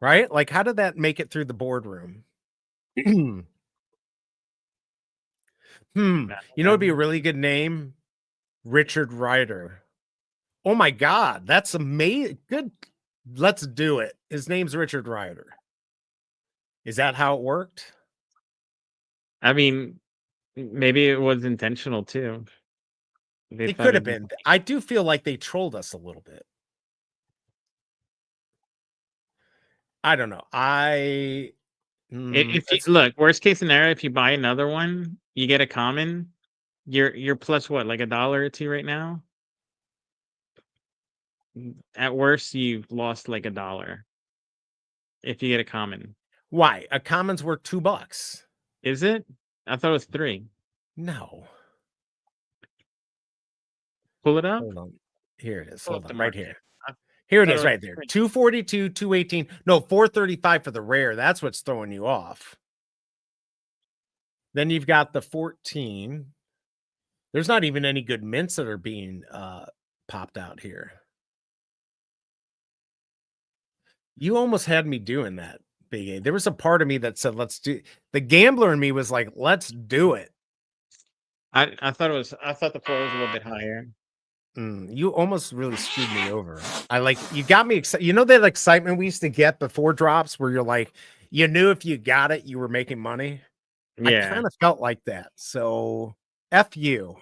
Right? Like, how did that make it through the boardroom? You know, it'd be a really good name. Richard Ryder. Oh my God, that's amazing. Good. Let's do it. His name's Richard Ryder. Is that how it worked? I mean, maybe it was intentional too. It could have been. I do feel like they trolled us a little bit. I don't know. Look, worst case scenario, if you buy another one, you get a common. You're plus what, like $1 or $2 right now? At worst, you've lost like $1 if you get a common. Why? A common's worth $2. Is it? I thought it was 3. No. Pull it up. Hold on. Here it is. Pull Hold up on. the Right market. here. Here it thought is it was right there. 3. 242, 218. No, 435 for the rare. That's what's throwing you off. Then you've got the 14. There's not even any good mints that are being popped out here. You almost had me doing that, Big A. There was a part of me that said, let's do. The gambler in me was like, let's do it. I thought the floor was a little bit higher. You almost really screwed me over. You got me excited. You know that excitement we used to get before drops where you're like, you knew if you got it, you were making money. Yeah. I kind of felt like that. So F you.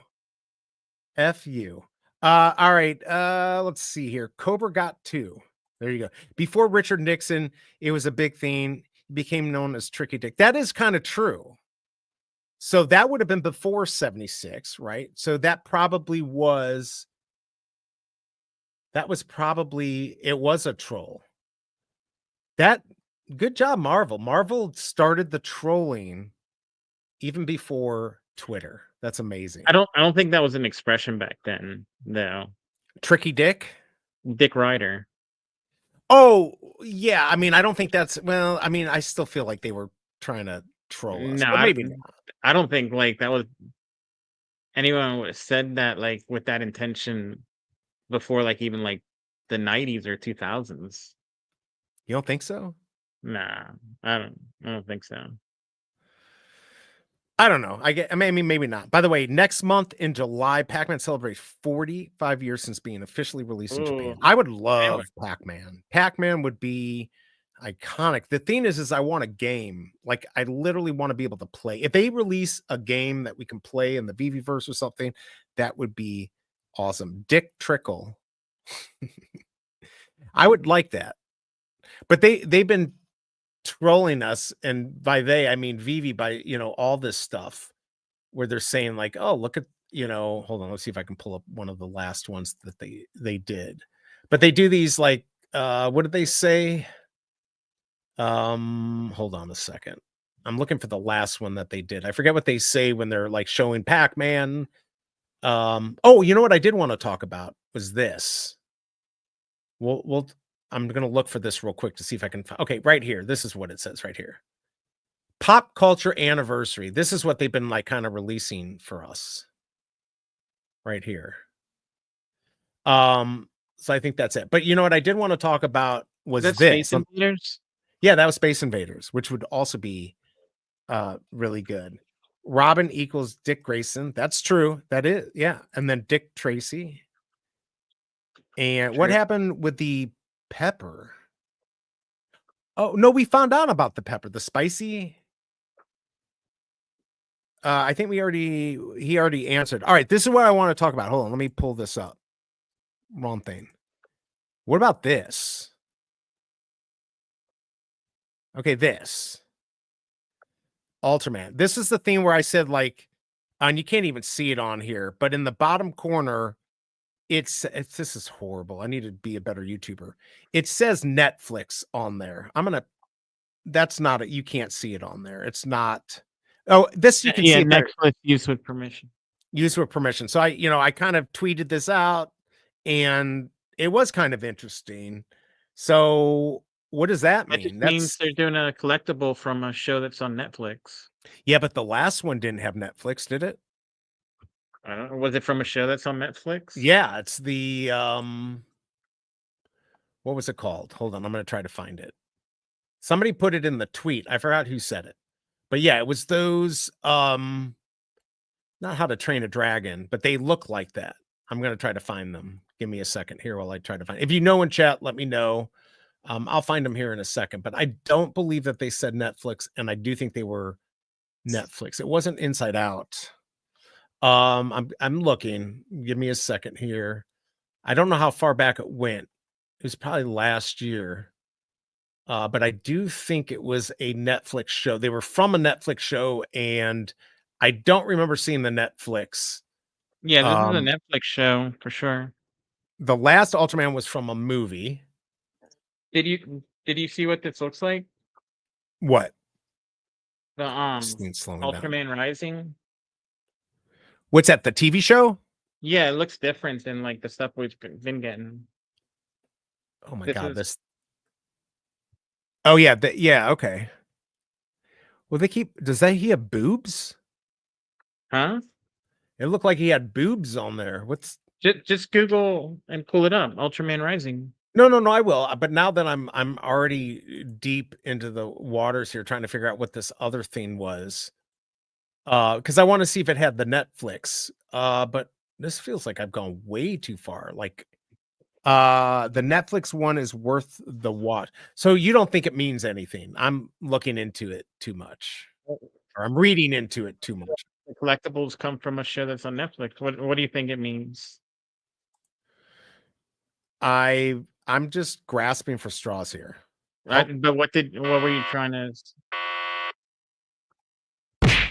All right. Let's see here. Cobra got 2. There you go. Before Richard Nixon, it was a big thing. He became known as Tricky Dick. That is kind of true. So that would have been before 76, right? So that probably was. It was a troll. Good job, Marvel. Marvel started the trolling even before Twitter. That's amazing. I don't think that was an expression back then, though. Tricky Dick? Dick Ryder. Oh, yeah. I mean, I don't think that's I still feel like they were trying to troll us. No, But maybe not. I don't think like that was anyone would have said that like with that intention before like even like the 90s or 2000s. You don't think so? Nah, I don't think so. I don't know. I mean, maybe not. By the way, next month in July, Pac-Man celebrates 45 years since being officially released in Japan. I would love Pac-Man. Pac-Man would be iconic. The thing is I want a game. Like, I literally want to be able to play. If they release a game that we can play in the Veveverse or something, that would be awesome. Dick Trickle. I would like that. But they've been trolling us, and by they I mean Veve, by all this stuff where they're saying like, oh, look at hold on, let's see if I can pull up one of the last ones that they did. But they do these like what did they say? Hold on a second, I'm looking for the last one that they did. I forget what they say when they're like showing Pac-Man. Oh, you know what I did want to talk about was this. Well, I'm going to look for this real quick to see if I can find. Okay, right here. This is what it says right here. Pop culture anniversary. This is what they've been like kind of releasing for us. Right here. So I think that's it. But you know what I did want to talk about was this. Space Invaders? Yeah, that was Space Invaders, which would also be really good. Robin equals Dick Grayson. That's true. That is, yeah. And then Dick Tracy. And what happened with the pepper. Oh no, we found out about the pepper, the spicy. I think he already answered. All right, this is what I want to talk about. Hold on, let me pull this up. Wrong thing. What about this? Okay, this. Ultraman. This is the thing where I said, like, and you can't even see it on here, but in the bottom corner, it's this is horrible. I need to be a better YouTuber. It says Netflix on there. That's not it. You can't see it on there. It's not. Oh, this you can see it better. Netflix use with permission. Use with permission. So I kind of tweeted this out, and it was kind of interesting. So what does that mean? It just means they're doing a collectible from a show that's on Netflix. Yeah, but the last one didn't have Netflix, did it? I don't know. Was it from a show that's on Netflix? Yeah, it's the what was it called? Hold on, I'm gonna try to find it. Somebody put it in the tweet. I forgot who said it. But yeah, it was those not How to Train a Dragon, but they look like that. I'm gonna try to find them. Give me a second here while I try to find. If you know in chat, let me know. I'll find them here in a second, but I don't believe that they said Netflix, and I do think they were Netflix. It wasn't Inside Out. I'm looking. Give me a second here. I don't know how far back it went. It was probably last year. But I do think it was a Netflix show. They were from a Netflix show, and I don't remember seeing the Netflix. Yeah, this is a Netflix show for sure. The last Ultraman was from a movie. Did you see what this looks like? What? The Slowing down. Ultraman Rising? What's that? The TV show? Yeah, it looks different than like the stuff we've been getting. Oh my god, this. Oh yeah, yeah, okay. Well, does he have boobs? Huh? It looked like he had boobs on there. What's just Google and pull it up. Ultraman Rising. No, I will. But now that I'm already deep into the waters here, trying to figure out what this other thing was. Because I want to see if it had the Netflix. But this feels like I've gone way too far. Like the Netflix one is worth the watch. So you don't think it means anything? I'm looking into it too much. Or I'm reading into it too much. The collectibles come from a show that's on Netflix. What do you think it means? I'm just grasping for straws here. Right, but what were you trying to? $1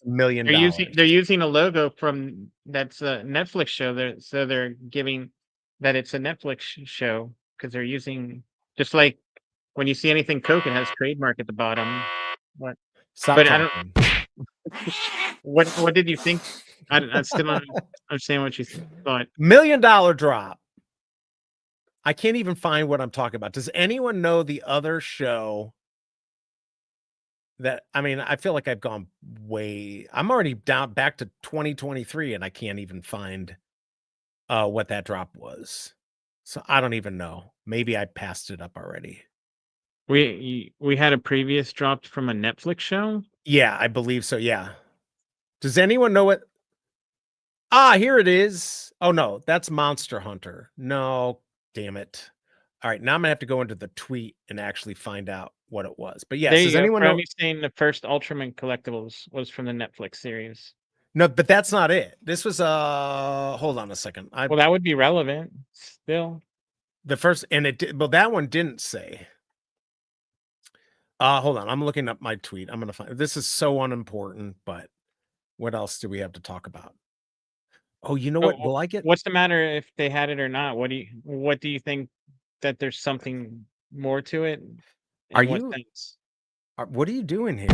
million. They're using a logo from that's a Netflix show. So they're giving that it's a Netflix show because they're using just like when you see anything Coke, it has trademark at the bottom. What? Stop but talking. I don't. What did you think? I still don't understand what you thought. $1 million drop. I can't even find what I'm talking about. Does anyone know the other show that, I mean, I feel like I've gone I'm already down back to 2023 and I can't even find what that drop was. So I don't even know. Maybe I passed it up already. We had a previous drop from a Netflix show? Yeah, I believe so. Yeah. Does anyone know what? Here it is. Oh no, that's Monster Hunter. No. Damn it. All right, now I'm gonna have to go into the tweet and actually find out what it was. But yes, does anyone know? Saying the first Ultraman collectibles was from the Netflix series. No, but that's not it. This was hold on a second. Well, that would be relevant still. The first, and it did, well, that one didn't say. Hold on, I'm looking up my tweet. I'm gonna find this is so unimportant, but what else do we have to talk about? Oh, you know what? Will I get? What's the matter if they had it or not? What do you think that there's something more to it? What are you doing here?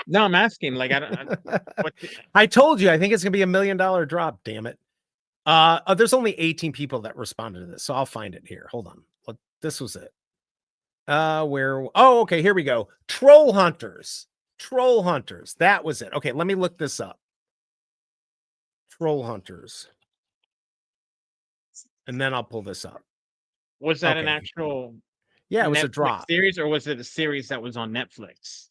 No, I'm asking. Like I told you. I think it's gonna be $1 million drop. Damn it. There's only 18 people that responded to this, so I'll find it here. Hold on. Look, this was it. Okay, here we go. Troll Hunters. That was it. Okay, let me look this up. Troll Hunters. And then I'll pull this up. Was that an actual it was a drop series, or was it a series that was on Netflix?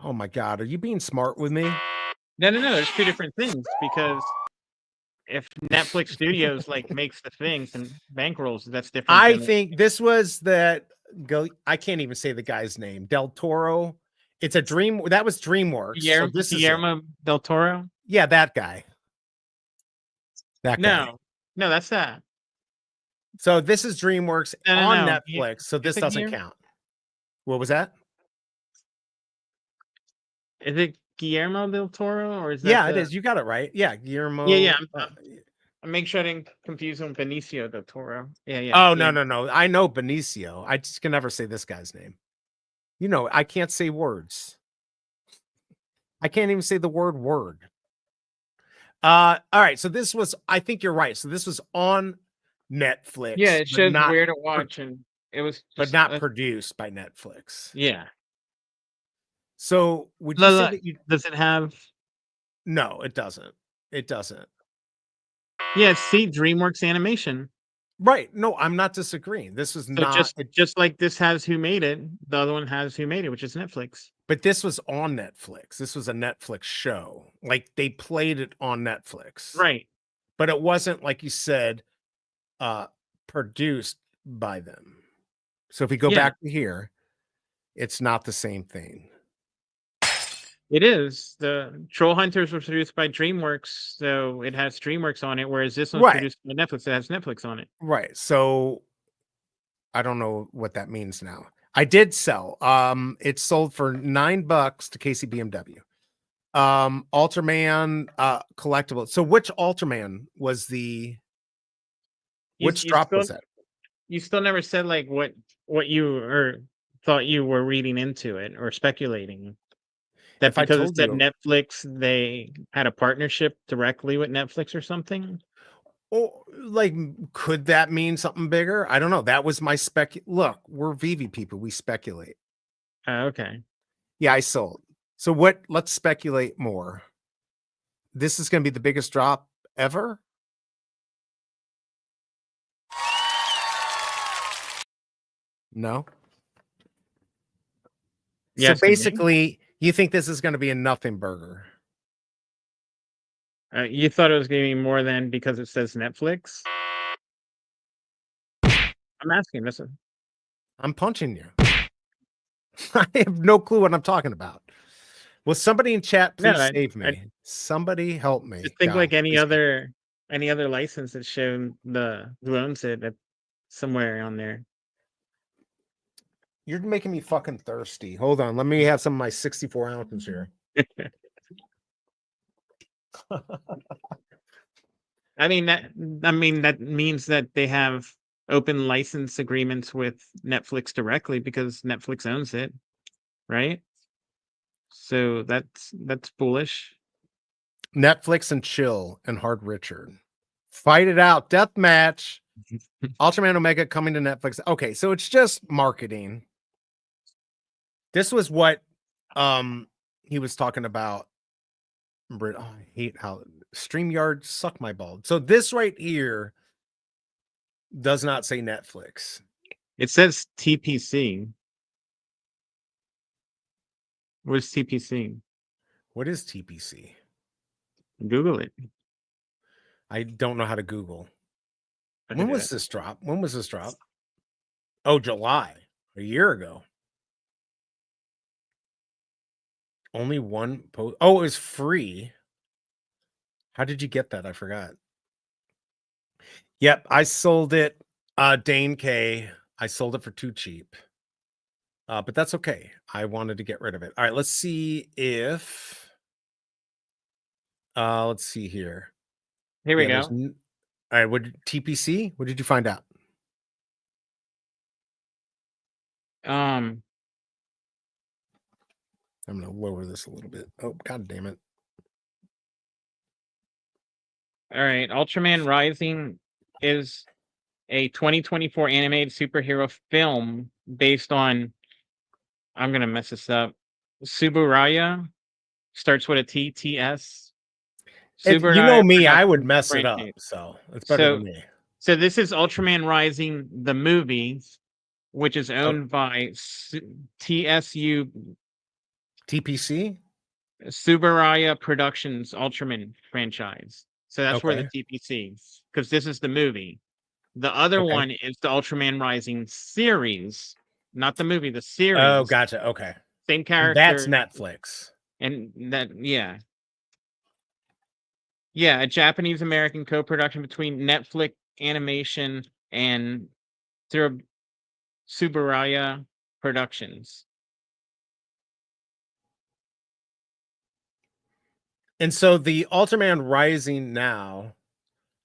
Oh my god, are you being smart with me? No, there's two different things because if Netflix Studios like makes the things and bankrolls, that's different. I than- think this was that go. I can't even say the guy's name. Del Toro. It's a dream. That was DreamWorks. So this is it. Guillermo del Toro. Yeah, that guy. That guy. No, that's that. So this is DreamWorks No, on no. Netflix. So this it doesn't Guillermo? count. What was that? Is it Guillermo del Toro or is that? Yeah, it is. You got it right. Yeah, Guillermo. Yeah. uh, I make sure I didn't confuse him with Benicio del Toro. Yeah. oh yeah. no. I know Benicio. I just can never say this guy's name. You know, I can't say words. I can't even say the word. All right. So this was, I think you're right. So this was on Netflix. Yeah, it but shows not, where to watch, and it was, but just, not produced by Netflix. yeah. So would you say that you? Does it have? No, it doesn't. It doesn't. Yeah, see, DreamWorks Animation. Right. No, I'm not disagreeing. This was So not. just like this has Who Made It, the other one has Who Made It, which is Netflix. But this was on Netflix. This was a Netflix show. Like they played it on Netflix. Right. But it wasn't, like you said, produced by them. So if we go back to here, it's not the same thing. It is. The Troll Hunters was produced by DreamWorks, so it has DreamWorks on it, whereas this one's Right. produced by Netflix. It has Netflix on it. Right. So I don't know what that means now. I did sell. It sold for $9 to Casey BMW. Ultraman collectible. So which Ultraman was the which drop was that? You still never said like what you or thought you were reading into it or speculating. That If I because it told said you- Netflix, they had a partnership directly with Netflix or something. Oh, like could that mean something bigger? I don't know. That was my look, we're Veve people, we speculate. Okay. Yeah, I sold. So what, let's speculate more. This is going to be the biggest drop ever? No. Yes, so to me. basically, you think this is going to be a nothing burger? You thought it was going to be more than because it says Netflix? I'm asking this. I'm punching you. I have no clue what I'm talking about. Will somebody in chat please save me? Somebody help me. Just think God, like any please. other license that's shown who owns it somewhere on there. You're making me fucking thirsty. Hold on. Let me have some of my 64 ounces here. I mean that means that they have open license agreements with Netflix directly because Netflix owns it, right? So that's bullish. Netflix and Chill and Hard Richard. Fight it out. Death match. Ultraman Omega coming to Netflix. Okay, so it's just marketing. This was what he was talking about. Oh, I hate how StreamYard suck my ball. So this right here does not say Netflix. It says TPC. What is TPC? What is TPC? Google it. I don't know how to Google. I When can do was that. this drop? When was this drop? Oh, July. A year ago. Only one post. Oh, it was free. How did you get that? I forgot. Yep, I sold it. Dane K. I sold it for too cheap. But that's okay. I wanted to get rid of it. All right, let's see if let's see here. Here we Yeah, go. all right, what TPC? What did you find out? Um, I'm gonna lower this a little bit. Oh, god damn it. all right. Ultraman Rising is a 2024 animated superhero film based on, I'm gonna mess this up. Subaraya starts with a TTS. If you know me, I would Productions mess it up. franchise. So it's better than me. So this is Ultraman Rising, the movie, which is owned by TSU TPC? Subaraya Productions Ultraman franchise. So that's where the Okay. TPC, because this is the movie. The other Okay. one is the Ultraman Rising series, not the movie, the series. Oh, gotcha. Okay. Same And that's character. Netflix. And that, yeah. Yeah, a Japanese American co-production between Netflix Animation and Subaraya Productions. And so the Ultraman Rising now,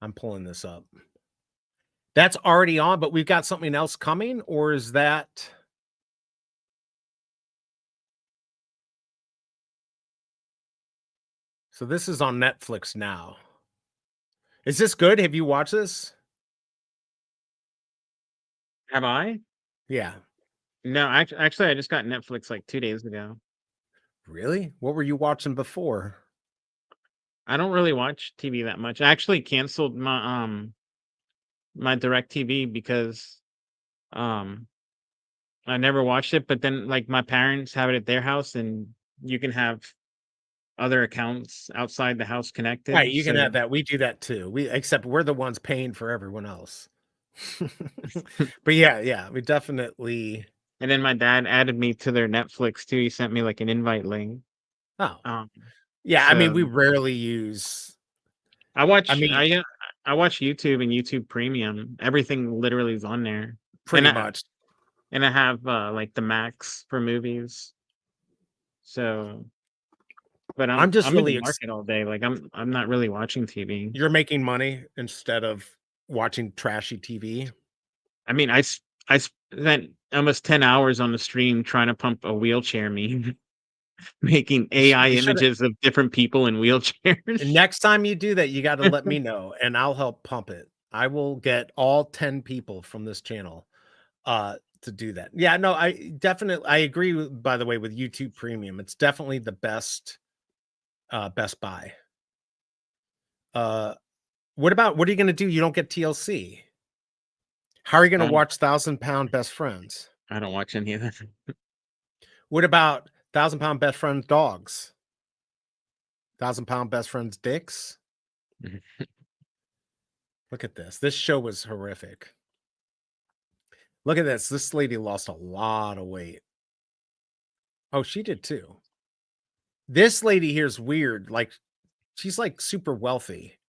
I'm pulling this up. That's already on, but we've got something else coming, or is that? So this is on Netflix now. Is this good? Have you watched this? Have I? Yeah. No, actually, I just got Netflix like 2 days ago. Really? What were you watching before? I don't really watch TV that much. I actually canceled my direct TV because I never watched it, but then like my parents have it at their house and you can have other accounts outside the house connected. Right, you can so- have that. We do that too. Except we're the ones paying for everyone else. But yeah, we definitely. And then my dad added me to their Netflix too. He sent me like an invite link. Oh, Um, yeah. I mean, so- we rarely use. I watch. I mean- I watch YouTube and YouTube Premium. Everything literally is on there. Pretty And much. And I have like the Max for movies. So, but I'm just in really the market all day. Like I'm not really watching TV. You're making money instead of watching trashy TV. I mean, I spent almost 10 hours on the stream trying to pump a wheelchair meme, making AI you should've- images of different people in wheelchairs. And next time you do that, you got to let me know, and I'll help pump it. I will get all 10 people from this channel to do that. Yeah, no, I agree with, by the way, with YouTube Premium. It's definitely the best buy. What are you going to do? You don't get TLC. How are you going to watch 1,000-Pound Best Friends? I don't watch any of that. What about 1,000-Pound Best Friends Dogs? 1,000-Pound Best Friends Dicks? Look at this. This show was horrific. Look at this. This lady lost a lot of weight. Oh, she did too. This lady here is weird. Like, she's like super wealthy.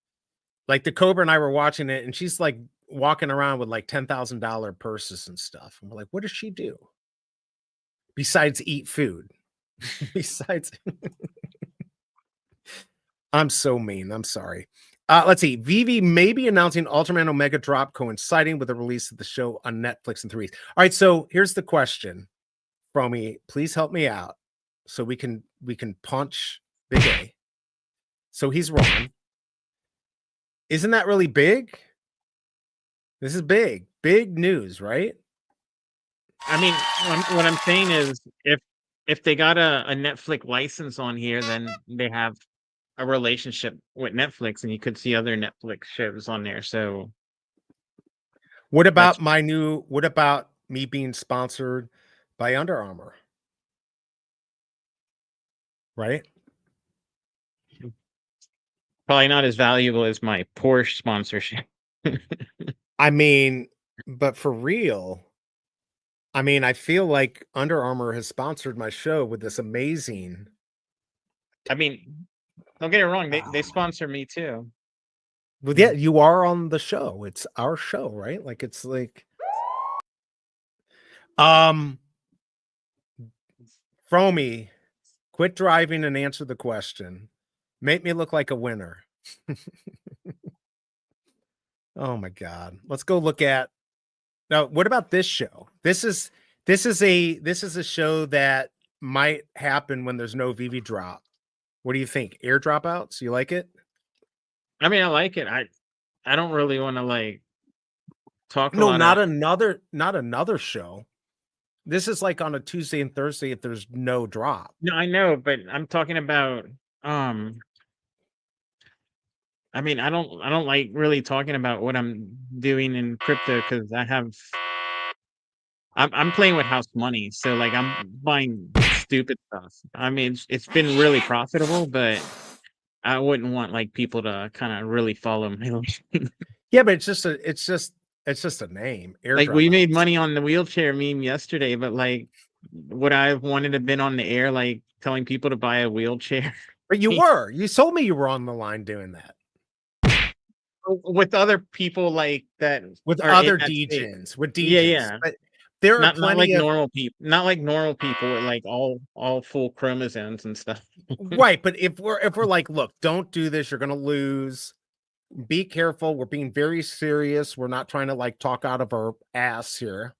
Like the Cobra and I were watching it, and she's like walking around with like $10,000 purses and stuff. And we're like, what does she do? Besides eat food. Besides. I'm so mean. I'm sorry. Let's see. Veve may be announcing Ultraman Omega Drop coinciding with the release of the show on Netflix in 3 weeks. All right, so here's the question. Fromy, please help me out so we can punch BigA. So he's wrong. Isn't that really big? This is big. Big news, right? I mean, what I'm saying is if they got a Netflix license on here, then they have a relationship with Netflix, and you could see other Netflix shows on there. So, what about what about me being sponsored by Under Armour? Right? probably not as valuable as my Porsche sponsorship. I mean, but for real, I mean, I feel like Under Armour has sponsored my show with this amazing. I mean, don't get it wrong. They sponsor me too. Well, yeah, you are on the show. It's our show, right? Like, it's like, Fromy, quit driving and answer the question. Make me look like a winner. Oh my God. Let's go look at now. What about this show? This is a show that might happen when there's no Veve drop. What do you think? Air dropouts? You like it? I mean, I like it. I don't really want to like talk. No, not another show. This is like on a Tuesday and Thursday if there's no drop. No, I know, but I'm talking about I mean, I don't like really talking about what I'm doing in crypto because I'm playing with house money, so like I'm buying stupid stuff. I mean, it's been really profitable, but I wouldn't want like people to kind of really follow my Yeah, but it's just a name. like we Airdrop. made money on the wheelchair meme yesterday, but like would I have wanted to have been on the air like telling people to buy a wheelchair But you were. You told me you were on the line doing that with other people like that with are in other that space? DJs, with Yeah, DJs. yeah. But there are Not like plenty of normal people, not like normal people with like all full chromosomes and stuff. right. But if we're like, look, don't do this. You're gonna lose. Be careful. We're being very serious. We're not trying to like talk out of our ass here.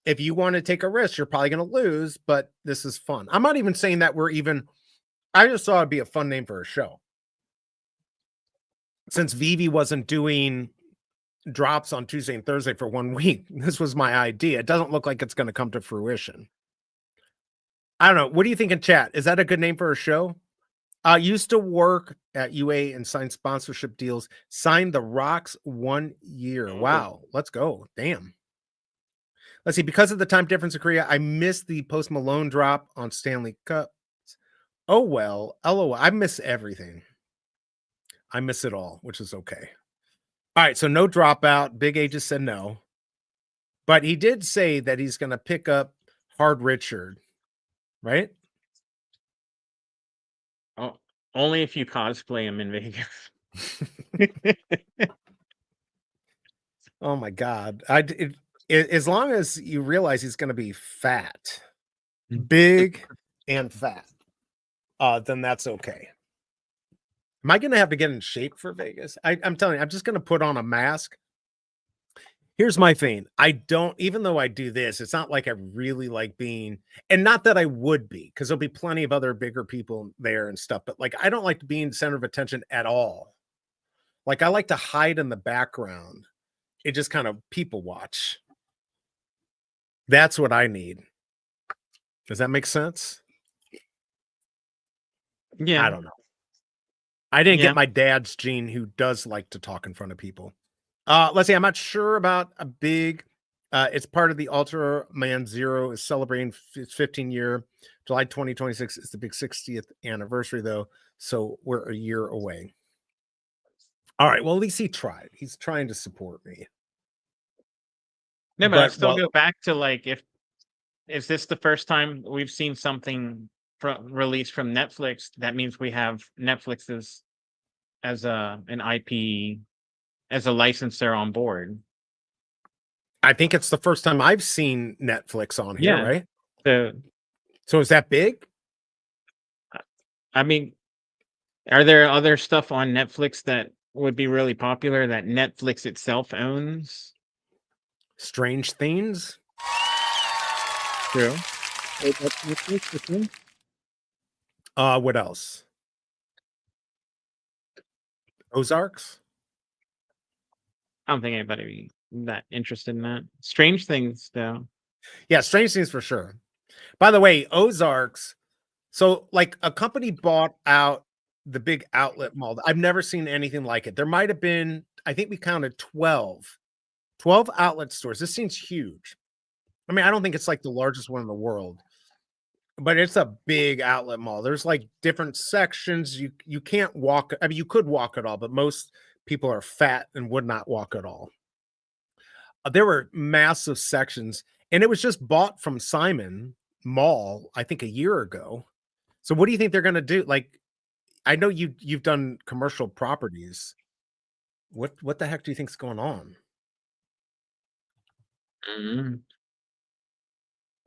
If you want to take a risk, you're probably going to lose, but this is fun. I'm not even saying that I just thought it'd be a fun name for a show. Since Veve wasn't doing drops on Tuesday and Thursday for 1 week, this was my idea. It doesn't look like it's going to come to fruition. I don't know. What do you think in chat? Is that a good name for a show? I used to work at UA and sign sponsorship deals. Signed the Rocks 1 year. Wow. Let's go. Damn. Let's see. Because of the time difference in Korea, I missed the Post Malone drop on Stanley Cup. Oh, well. LOL. I miss everything. I miss it all, which is okay. All right. So no dropout. BigA just said no. But he did say that he's going to pick up Hard Richard. Right? Oh, only if you cosplay him in Vegas. Oh my God. As long as you realize he's going to be fat, big and fat, then that's okay. Am I going to have to get in shape for Vegas? I'm telling you, I'm just going to put on a mask. Here's my thing. Even though I do this, it's not like I really like being, and not that I would be, because there'll be plenty of other bigger people there and stuff, but like, I don't like being the center of attention at all. Like, I like to hide in the background. It just kind of people watch. That's what I need. Does that make sense? Yeah. I don't know. I didn't get my dad's gene, who does like to talk in front of people. Let's see. I'm not sure about a big. It's part of the Ultraman Zero is celebrating its 15-year. July 2026 is the big 60th anniversary, though. So we're a year away. All right. Well, at least he tried. He's trying to support me. No, but I still go back to like, is this the first time we've seen something released from Netflix? That means we have Netflix as an IP, as a licensor on board. I think it's the first time I've seen Netflix on here, right? So is that big? I mean, are there other stuff on Netflix that would be really popular that Netflix itself owns? Strange Things. True. What else? Ozarks. I don't think anybody would be that interested in that. Strange Things, though. Yeah, Strange Things for sure. By the way, Ozarks. So, like, a company bought out the big outlet mall. I've never seen anything like it. There might have been, I think we counted 12 outlet stores. This seems huge. I mean, I don't think it's like the largest one in the world, but it's a big outlet mall. There's like different sections. You can't walk. I mean, you could walk at all, but most people are fat and would not walk at all. There were massive sections, and it was just bought from Simon Mall, I think, a year ago. So what do you think they're going to do? Like, I know you've done commercial properties. What the heck do you think's going on?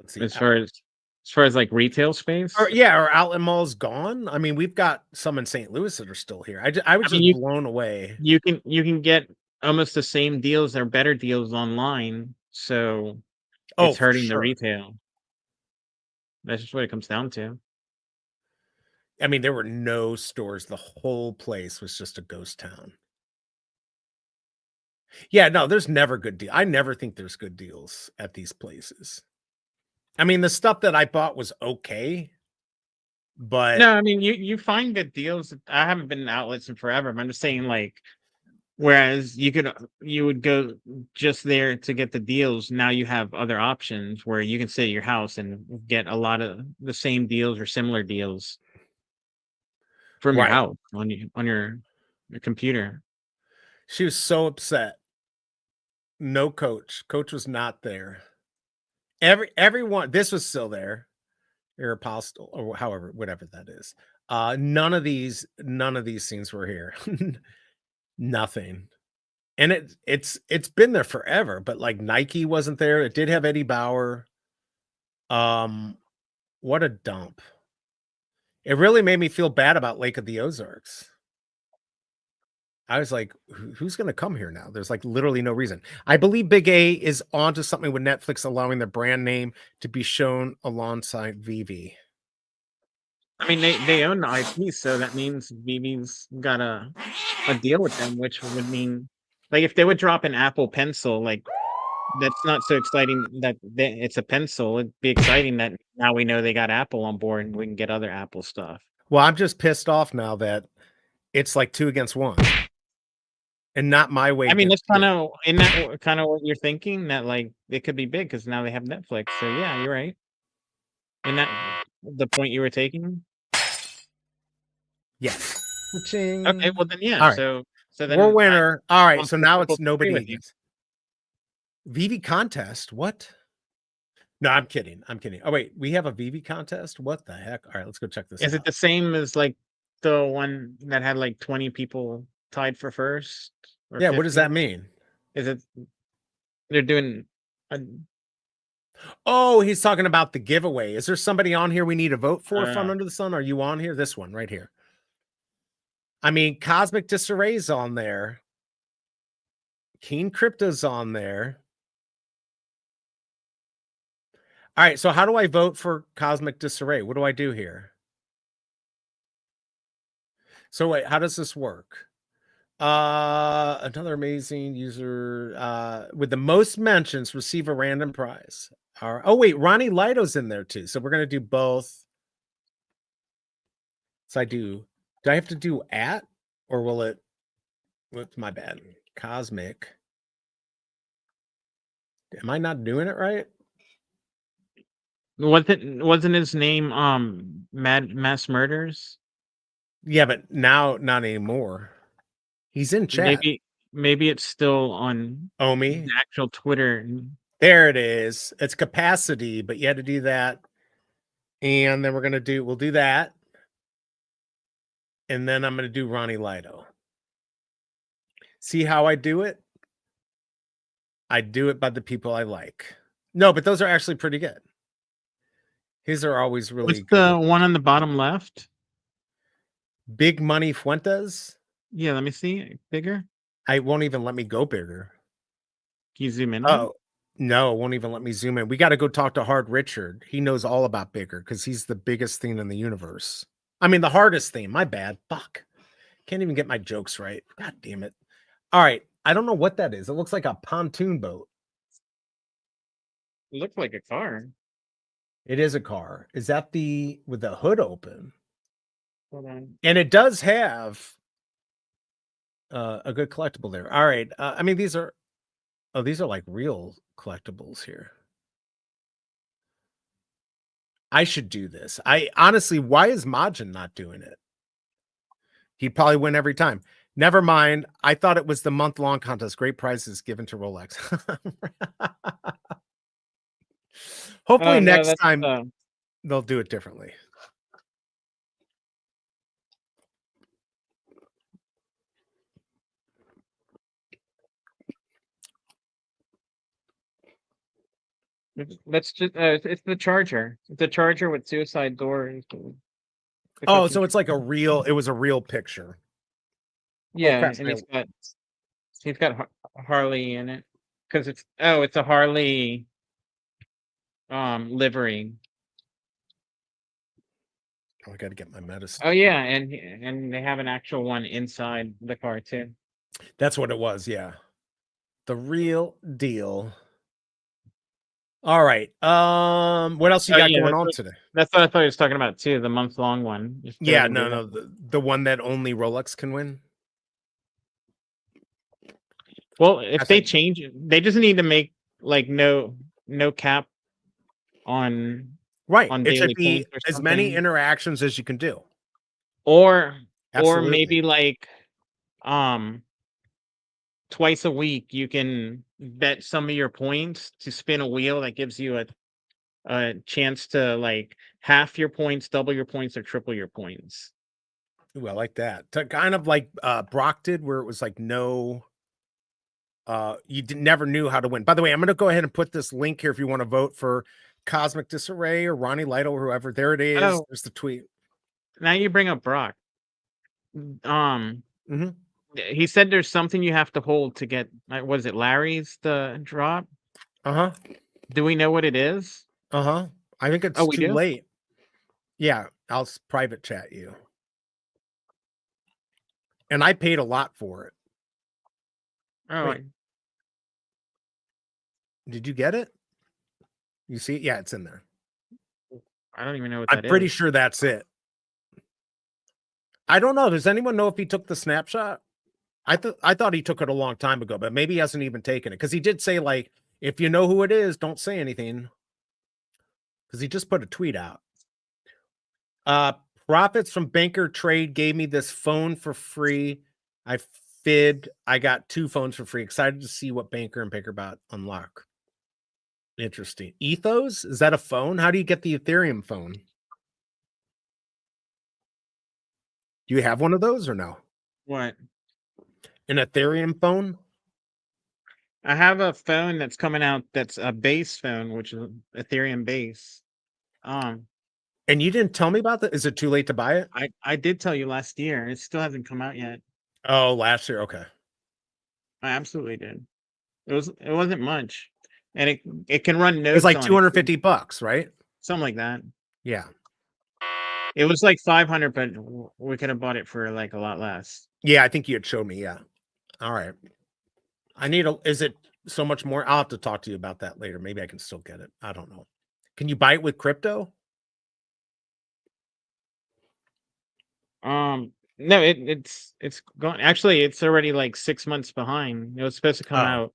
Let's see. As far as like retail space, or outlet malls gone. I mean, we've got some in St. Louis that are still here. I was just blown away. You can get almost the same deals or better deals online, so it's hurting the retail. That's just what it comes down to. I mean, there were no stores. The whole place was just a ghost town. Yeah, no, there's never good deal. I never think there's good deals at these places. I mean, the stuff that I bought was okay, but no, I mean, you find good deals. I haven't been in outlets in forever, but I'm just saying, like, whereas you would go just there to get the deals, now you have other options where you can sit at your house and get a lot of the same deals or similar deals from your Right. house on your computer. She was so upset. No coach. Coach was not there. Everyone, this was still there. Apostle or however, whatever that is. None of these scenes were here. Nothing. And it's been there forever, but like Nike wasn't there. It did have Eddie Bauer. What a dump. It really made me feel bad about Lake of the Ozarks. I was like, who's going to come here now? There's like literally no reason. I believe Big A is onto something with Netflix allowing their brand name to be shown alongside Veve. I mean, they own the IP, so that means Veve's got a deal with them, which would mean, like, if they would drop an Apple Pencil, like, that's not so exciting that it's a pencil. It'd be exciting that now we know they got Apple on board and we can get other Apple stuff. Well, I'm just pissed off now that it's like 2 against 1. And not my way. I mean, that's kind of what you're thinking, that like it could be big because now they have Netflix. So yeah, you're right. Isn't that the point you were taking? Yes. Okay, well then yeah. All right. So then we're winner. All right, so now it's agree nobody with you. against. Veve contest? What? No, I'm kidding. Oh wait, we have a Veve contest? What the heck? All right, let's go check this out. Is it the same as like the one that had like 20 people tied for first? Or Yeah, 50? what does that mean? Is it they're doing Oh, he's talking about the giveaway. Is there somebody on here we need to vote for from Under the Sun? Are you on here? This one right here. I mean, Cosmic Disarray's on there. Keen Crypto's on there. All right, so how do I vote for Cosmic Disarray? What do I do here? So wait, how does this work? Another amazing user with the most mentions receive a random prize. All right. Oh wait, Ronnie Lido's in there too. So we're gonna do both. So do I have to do at, or will it? What's my bad? Cosmic. Am I not doing it right? wasn't his name Mass Murders? Yeah, but now not anymore. He's in chat. Maybe it's still on Omi. the actual Twitter. There it is. It's capacity, but you had to do that. And then we'll do that. And then I'm going to do Ronnie Lido. See how I do it? I do it by the people I like. No, but those are actually pretty good. His are always really What's good. the one on the bottom left? Big Money Fuentes. Yeah, let me see. Bigger? I won't even let me go bigger. Can you zoom in? Oh, no, it won't even let me zoom in. We got to go talk to Hard Richard. He knows all about bigger because he's the biggest thing in the universe. I mean, the hardest thing. My bad. Fuck. Can't even get my jokes right. God damn it. All right. I don't know what that is. It looks like a pontoon boat. It looks like a car. It is a car. Is that with the hood open? Hold on. And it does have a good collectible there. All right. I mean, these are like real collectibles here. I should do this. I honestly, why is Majin not doing it? He'd probably win every time. Never mind. I thought it was the month-long contest. Great prizes given to Rolex. Hopefully next time they'll do it differently. Let's just it's the charger. It's a charger with suicide doors. Oh, so it's like it was a real picture. Yeah, and he's got Harley in it because it's a Harley livery. Oh, I got to get my medicine. Oh yeah, and they have an actual one inside the car too. That's what it was. Yeah, the real deal. All right. What else you got going on today? That's what I thought he was talking about too. The month-long one. Yeah, no, the one that only Rolex can win. Well, if they change it, they just need to make like no cap on right. On it should daily be points or as many something. interactions as you can do. Or Absolutely. Or maybe like twice a week you can bet some of your points to spin a wheel that gives you a chance to like half your points, double your points, or triple your points. Ooh, I like that. Kind of like Brock did, where it was like no, never knew how to win. By the way, I'm going to go ahead and put this link here if you want to vote for Cosmic Disarray or Ronnie Lytle or whoever. There it is. Oh. There's the tweet. Now you bring up Brock. Mm-hmm. He said there's something you have to hold to get. Was it Larry's the drop? Uh-huh. Do we know what it is? Uh-huh. I think it's we too do? late. Yeah, I'll private chat you. And I paid a lot for it. Oh, Wait. Did you get it? You see it? Yeah, it's in there. I don't even know what that I'm is. pretty sure that's it. I don't know. Does anyone know if he took the snapshot? I thought he took it a long time ago, but maybe he hasn't even taken it, because he did say, like, if you know who it is, don't say anything, because he just put a tweet out. Profits from Banker Trade gave me this phone for free. I fibbed. I got 2 phones for free. Excited to see what Banker and BankerBot unlock. Interesting. Ethos? Is that a phone? How do you get the Ethereum phone? Do you have one of those or no? What? An Ethereum phone? I have a phone that's coming out that's a base phone, which is Ethereum base. And you didn't tell me about that? Is it too late to buy it? I did tell you last year. It still hasn't come out yet. Oh, last year. Okay. I absolutely did. It wasn't much. And it can run nodes. It's like on $250, right? Something like that. Yeah. It was like 500, but we could have bought it for like a lot less. Yeah, I think you had showed me. Yeah. All right. Is it so much more? I'll have to talk to you about that later. Maybe I can still get it. I don't know. Can you buy it with crypto? No, it's gone. Actually, it's already like 6 months behind. It was supposed to come out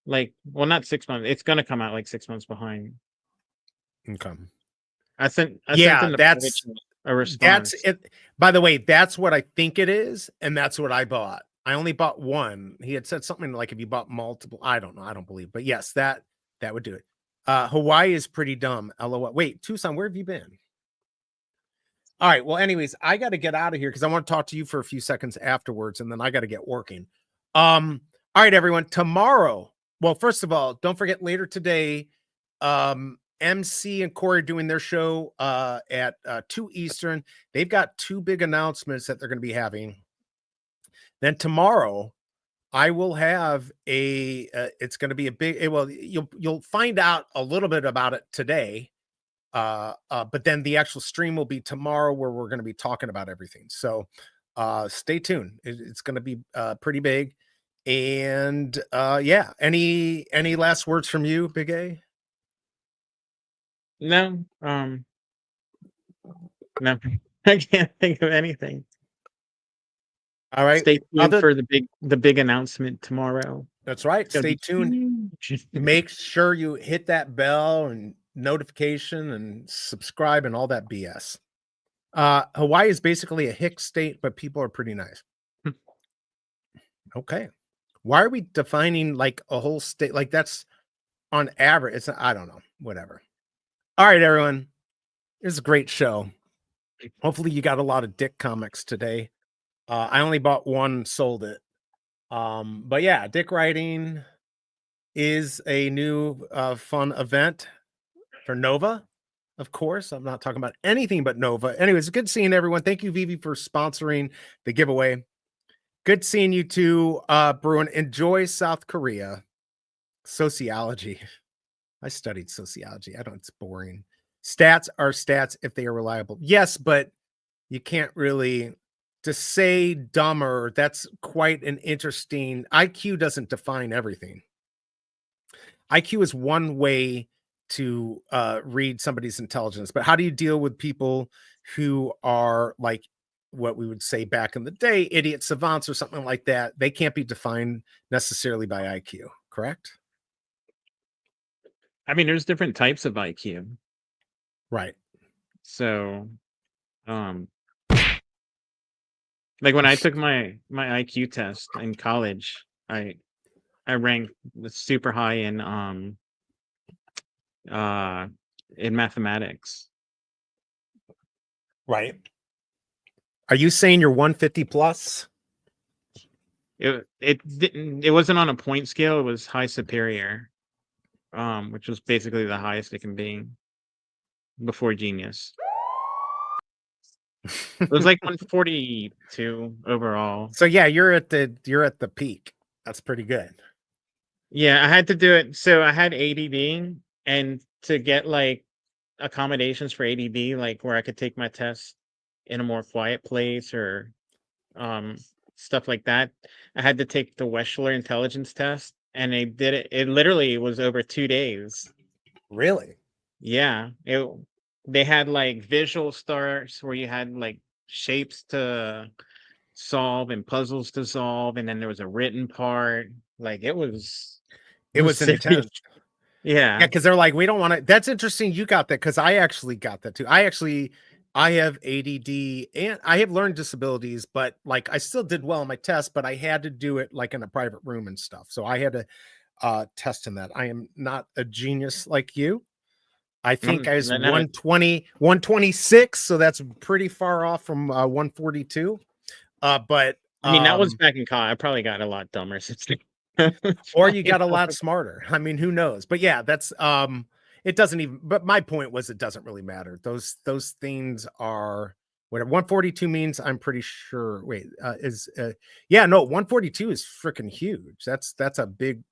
like, well, not 6 months. It's gonna come out like 6 months behind. Okay. I sent that's a response. That's it. By the way, that's what I think it is, and that's what I bought. I only bought one. He had said something like if you bought multiple, I don't know, I don't believe, but yes, that would do it. Hawaii is pretty dumb. LOL. Wait, Tucson, where have you been? All right. Well, anyways, I got to get out of here because I want to talk to you for a few seconds afterwards, and then I got to get working. All right, everyone. Tomorrow. Well, first of all, don't forget later today, MC and Corey are doing their show at 2 Eastern. They've got 2 big announcements that they're going to be having. Then tomorrow, I will have it's going to be a big. Well, you'll find out a little bit about it today. But then the actual stream will be tomorrow, where we're going to be talking about everything. So stay tuned. It's going to be pretty big. And yeah, any last words from you, Big A? No, no, I can't think of anything. All right. Stay tuned for the big announcement tomorrow. That's right. Stay tuned. Make sure you hit that bell and notification and subscribe and all that BS. Hawaii is basically a hick state, but people are pretty nice. Okay. Why are we defining like a whole state? Like that's on average. I don't know. Whatever. All right, everyone. It was a great show. Hopefully you got a lot of dick comics today. I only bought one, sold it. But yeah, dick writing is a new fun event for Nova. Of course, I'm not talking about anything but Nova. Anyways, good seeing everyone. Thank you, Veve, for sponsoring the giveaway. Good seeing you too, Bruin. Enjoy South Korea. Sociology. I studied sociology. It's boring. Stats are stats if they are reliable. Yes, but you can't really to say dumber. That's quite an interesting. IQ doesn't define everything. IQ is one way to read somebody's intelligence, but how do you deal with people who are like what we would say back in the day, idiot savants or something like that? They can't be defined necessarily by IQ, correct? I mean, there's different types of IQ. Right. So, Like when I took my IQ test in college, I ranked super high in mathematics. Right. Are you saying you're 150 plus? It wasn't on a point scale, it was high superior, which was basically the highest it can be before genius. It was like 142 overall. So yeah, you're at the peak. That's pretty good. Yeah, I had to do it. So I had ADD, and to get like accommodations for ADD, like where I could take my test in a more quiet place or stuff like that, I had to take the Wechsler intelligence test, and they did it. It literally was over 2 days. Really? Yeah, they had like visual stars where you had like shapes to solve and puzzles to solve, and then there was a written part. Like it was Intense. serious. Yeah, Yeah. because they're like, we don't want to. That's interesting. You got that because I actually got that too. I have ADD and I have learning disabilities, but like I still did well on my test, but I had to do it like in a private room and stuff. So I had to test in that. I am not a genius like you. I think I was No, no, 120, 126. So that's pretty far off from 142. But I mean, that was back in college. I probably got a lot dumber since then. or you got a lot smarter. I mean, who knows? But yeah, that's it doesn't even, but my point was it doesn't really matter. Those things are whatever 142 means, I'm pretty sure. Wait, yeah, no, 142 is freaking huge. That's a big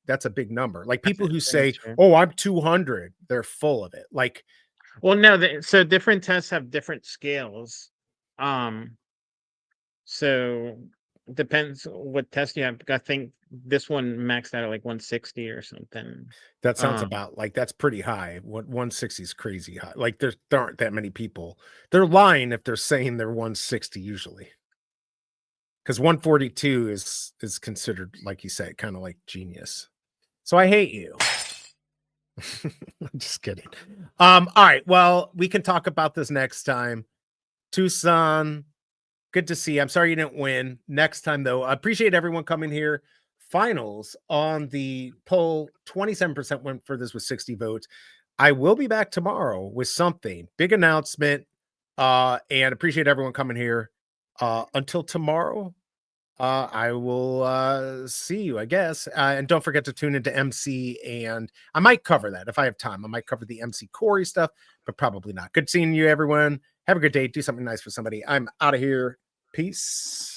number. Like people who say, "Oh, I'm 200," they're full of it. Like, well, no, so different tests have different scales. So depends what test you have. I think this one maxed out at like 160 or something. that sounds about like that's pretty high. What 160 is crazy high. Like there aren't that many people. They're lying if they're saying they're 160 usually. Because 142 is considered, like you said, kind of like genius. So I hate you. I'm just kidding. All right. Well, we can talk about this next time. Tucson, good to see you. I'm sorry you didn't win. Next time, though, I appreciate everyone coming here. Finals on the poll, 27% went for this with 60 votes. I will be back tomorrow with something big announcement. And appreciate everyone coming here. Until tomorrow, I will see you, I guess. And don't forget to tune into MC, and I might cover that if I have time. I might cover the MC Corey stuff, but probably not. Good seeing you, everyone. Have a good day. Do something nice for somebody. I'm out of here. Peace.